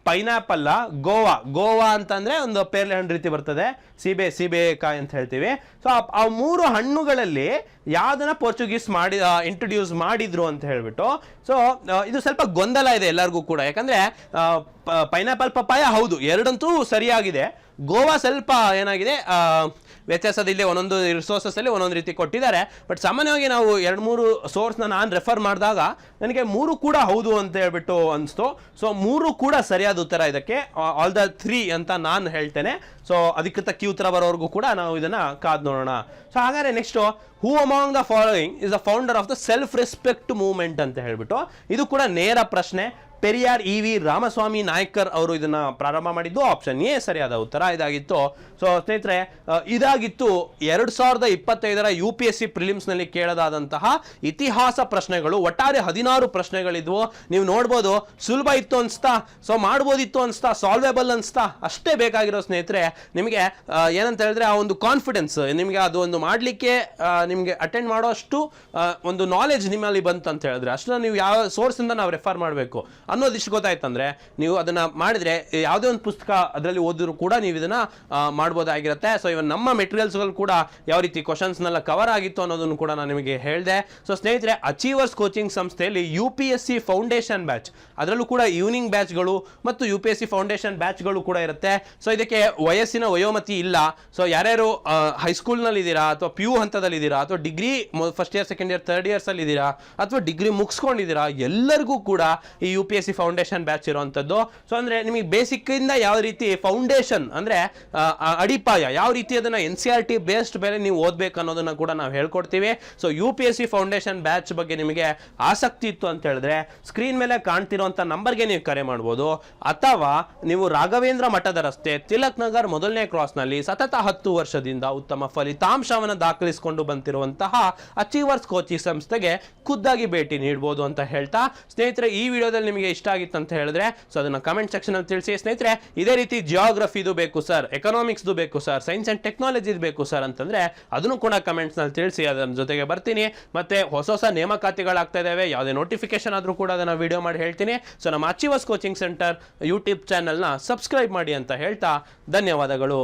ಪೈನಾಪಲ್ಲ, ಗೋವಾ ಅಂತಂದ್ರೆ ಒಂದು ಪೇರ್ಲೆ ಹಣ್ಣು ರೀತಿ ಬರ್ತದೆ, ಸೀಬೆಕಾಯಿ ಅಂತ ಹೇಳ್ತೀವಿ. ಸೊ ಆ 3 ಹಣ್ಣುಗಳಲ್ಲಿ ಯಾವ್ದನ್ನ ಪೋರ್ಚುಗೀಸ್ ಇಂಟ್ರೊಡ್ಯೂಸ್ ಮಾಡಿದ್ರು ಅಂತ ಹೇಳ್ಬಿಟ್ಟು. ಸೊ ಇದು ಸ್ವಲ್ಪ ಗೊಂದಲ ಇದೆ ಎಲ್ಲರಿಗೂ ಕೂಡ. ಯಾಕಂದ್ರೆ ಪೈನಾಪಲ್, ಪಪಾಯ ಹೌದು ಎರಡಂತೂ ಸರಿಯಾಗಿದೆ. ಗೋವಾ ಸ್ವಲ್ಪ ಏನಾಗಿದೆ ವ್ಯತ್ಯಾಸದಲ್ಲಿ ಒಂದೊಂದು ರಿಸೋರ್ಸಸ್ ಅಲ್ಲಿ ಒಂದೊಂದು ರೀತಿ ಕೊಟ್ಟಿದ್ದಾರೆ. ಬಟ್ ಸಾಮಾನ್ಯವಾಗಿ ನಾವು 2-3 ಸೋರ್ಸ್ನ ನಾನು ರೆಫರ್ ಮಾಡಿದಾಗ ನನಗೆ 3 ಕೂಡ ಹೌದು ಅಂತ ಹೇಳ್ಬಿಟ್ಟು ಅನಿಸ್ತು. ಸೊ 3 ಕೂಡ ಸರಿಯಾದ ಉತ್ತರ ಇದಕ್ಕೆ. ಆಲ್ ದ 3 ಅಂತ ನಾನು ಹೇಳ್ತೇನೆ. ಸೊ ಅಧಿಕೃತ ಉತ್ತರ ಬರೋವರೆಗೂ ಕೂಡ ನಾವು ಇದನ್ನ ಕಾದ್ ನೋಡೋಣ. ಸೊ ಹಾಗಾದ್ರೆ next, who among the following is the founder of the self respect movement ಅಂತ ಹೇಳ್ಬಿಟ್ಟು. ಇದು ಕೂಡ ನೇರ ಪ್ರಶ್ನೆ. ಪೆರಿಯಾರ್ EV ರಾಮಸ್ವಾಮಿ ನಾಯ್ಕರ್ ಅವರು ಇದನ್ನ ಪ್ರಾರಂಭ ಮಾಡಿದ್ದು. ಆಪ್ಷನ್ ಎ ಸರಿಯಾದ ಉತ್ತರ ಇದಾಗಿತ್ತು. ಸೊ ಸ್ನೇಹಿತರೆ, ಇದಾಗಿತ್ತು 2025ರ UPSC ಪ್ರಿಲಿಮ್ಸ್ ನಲ್ಲಿ ಕೇಳದಾದಂತಹ ಇತಿಹಾಸ ಪ್ರಶ್ನೆಗಳು. ಒಟ್ಟಾರೆ 16 ಪ್ರಶ್ನೆಗಳಿದ್ವು. ನೀವು ನೋಡ್ಬೋದು, ಸುಲಭ ಇತ್ತು ಅನ್ಸ್ತಾ, ಸೊ ಮಾಡ್ಬೋದಿತ್ತು ಅನ್ಸ್ತಾ, ಸಾಲ್ವೇಬಲ್ ಅನ್ಸ್ತಾ, ಅಷ್ಟೇ ಬೇಕಾಗಿರೋ ಸ್ನೇಹಿತರೆ ನಿಮಗೆ ಏನಂತ ಹೇಳಿದ್ರೆ ಆ ಒಂದು ಕಾನ್ಫಿಡೆನ್ಸ್ ನಿಮಗೆ ಅದು ಒಂದು ಮಾಡ್ಲಿಕ್ಕೆ ನಿಮಗೆ ಅಟೆಂಡ್ ಮಾಡೋ ಅಷ್ಟು ಒಂದು ನಾಲೆಜ್ ನಿಮ್ಮಲ್ಲಿ ಬಂತು ಅಂತ ಹೇಳಿದ್ರೆ ಅಷ್ಟನ್ನ ನೀವು ಯಾವ ಸೋರ್ಸ್ ಇಂದ ನಾವು ರೆಫರ್ ಮಾಡಬೇಕು ಅನ್ನೋದಿಷ್ಟು ಗೊತ್ತಾಯ್ತಂದ್ರೆ ನೀವು ಅದನ್ನ ಮಾಡಿದ್ರೆ ಯಾವುದೇ ಒಂದು ಪುಸ್ತಕ ಅದರಲ್ಲಿ ಓದಿದ್ರು ಕೂಡ ನೀವು ಇದನ್ನ ಮಾಡ್ಬೋದಾಗಿರುತ್ತೆ. ಸೊ ಇವನ್ ನಮ್ಮ ಮೆಟೀರಿಯಲ್ಸ್ಗಳು ಕೂಡ ಯಾವ ರೀತಿ ಕ್ವಶನ್ಸ್ನೆಲ್ಲ ಕವರ್ ಆಗಿತ್ತು ಅನ್ನೋದನ್ನು ಕೂಡ ನಾನು ನಿಮಗೆ ಹೇಳಿದೆ. ಸೊ ಸ್ನೇಹಿತರೆ, ಅಚೀವರ್ಸ್ ಕೋಚಿಂಗ್ ಸಂಸ್ಥೆಯಲ್ಲಿ UPSC ಫೌಂಡೇಶನ್ ಬ್ಯಾಚ್, ಅದರಲ್ಲೂ ಕೂಡ ಈವ್ನಿಂಗ್ ಬ್ಯಾಚ್ಗಳು ಮತ್ತು UPSC ಫೌಂಡೇಶನ್ ಬ್ಯಾಚ್ಗಳು ಕೂಡ ಇರುತ್ತೆ. ಸೊ ಇದಕ್ಕೆ ವಯಸ್ಸಿನ ವಯೋಮತಿ ಇಲ್ಲ. ಸೊ ಯಾರ್ಯಾರು ಹೈಸ್ಕೂಲ್ನಲ್ಲಿ ಇದ್ದೀರಾ ಅಥವಾ PU ಹಂತದಲ್ಲಿ ಇದ್ದೀರಾ ಅಥವಾ degree first year, second year, third years ಅಲ್ಲಿ ಇದ್ದೀರಾ ಅಥವಾ ಡಿಗ್ರಿ ಮುಗಿಸ್ಕೊಂಡಿದ್ದೀರಾ, ಎಲ್ಲರಿಗೂ ಕೂಡ ಈ UPSC ಫೌಂಡೇಶನ್ ಬ್ಯಾಚ್ ಇರುವಂತದ್ದು. ಸೊ ಅಂದ್ರೆ ನಿಮಗೆ ಬೇಸಿಕ್ ಇಂದ ಯಾವ ರೀತಿ ಫೌಂಡೇಶನ್ ಅಂದ್ರೆ ಅಡಿಪಾಯ ಯಾವ ರೀತಿ ಅದನ್ನ NCERT ಬೇಸ್ಡ್ ಮೇಲೆ ನೀವು ಓದ್ಬೇಕು ಅನ್ನೋದನ್ನ ಕೂಡ ನಾವು ಹೇಳ್ಕೊಡ್ತೀವಿ. ಸೊ UPSC ಫೌಂಡೇಶನ್ ಬ್ಯಾಚ್ ಬಗ್ಗೆ ನಿಮಗೆ ಆಸಕ್ತಿ ಇತ್ತು ಅಂತ ಹೇಳಿದ್ರೆ ಸ್ಕ್ರೀನ್ ಮೇಲೆ ಕಾಣ್ತಿರುವಂತ ನಂಬರ್ಗೆ ನೀವು ಕರೆ ಮಾಡಬಹುದು, ಅಥವಾ ನೀವು ರಾಘವೇಂದ್ರ ಮಠದ ರಸ್ತೆ, ತಿಲಕ್ ನಗರ್ 1ನೇ ಕ್ರಾಸ್ ನಲ್ಲಿ ಸತತ 10 ವರ್ಷದಿಂದ ಉತ್ತಮ ಫಲಿತಾಂಶವನ್ನು ದಾಖಲಿಸಿಕೊಂಡು ಬಂತ ಮಾಡ್ತಿರುವಂತಹ ಅಚೀವರ್ಸ್ ಕೋಚಿಂಗ್ ಸಂಸ್ಥೆಗೆ ಖುದ್ದಾಗಿ ಭೇಟಿ ನೀಡಬಹುದು ಅಂತ ಹೇಳ್ತಾ ಸ್ನೇಹಿತರೆ, ಈ ವಿಡಿಯೋದಲ್ಲಿ ನಿಮಗೆ ಇಷ್ಟ ಆಗಿತ್ತು ಅಂತ ಹೇಳಿದ್ರೆ ಸೊ ಅದನ್ನ ಕಮೆಂಟ್ ಸೆಕ್ಷನ್ ಅಲ್ಲಿ ತಿಳಿಸಿ. ಸ್ನೇಹಿತರೆ, ಇದೇ ರೀತಿ ಜಿಯೋಗ್ರಫಿದು ಬೇಕು ಸರ್, ಎಕನಾಮಿಕ್ಸ್ದು ಬೇಕು ಸರ್, ಸೈನ್ಸ್ ಅಂಡ್ ಟೆಕ್ನಾಲಜಿದು ಬೇಕು ಸರ್ ಅಂತಂದ್ರೆ ಅದನ್ನು ಕೂಡ ಕಮೆಂಟ್ಸ್ ನಲ್ಲಿ ತಿಳಿಸಿ. ಅದರ ಜೊತೆಗೆ ಬರ್ತೀನಿ. ಮತ್ತೆ ಹೊಸ ನೇಮಕಾತಿಗಳಾಗ್ತಾ ಇದಾವೆ, ಯಾವುದೇ ನೋಟಿಫಿಕೇಶನ್ ಆದ್ರೂ ಕೂಡ ಅದನ್ನ ವಿಡಿಯೋ ಮಾಡಿ ಹೇಳ್ತೀನಿ. ಸೊ ನಮ್ಮ ಅಚೀವರ್ಸ್ ಕೋಚಿಂಗ್ ಸೆಂಟರ್ ಯೂಟ್ಯೂಬ್ ಚಾನೆಲ್ನ ಸಬ್ಸ್ಕ್ರೈಬ್ ಮಾಡಿ ಅಂತ ಹೇಳ್ತಾ ಧನ್ಯವಾದಗಳು.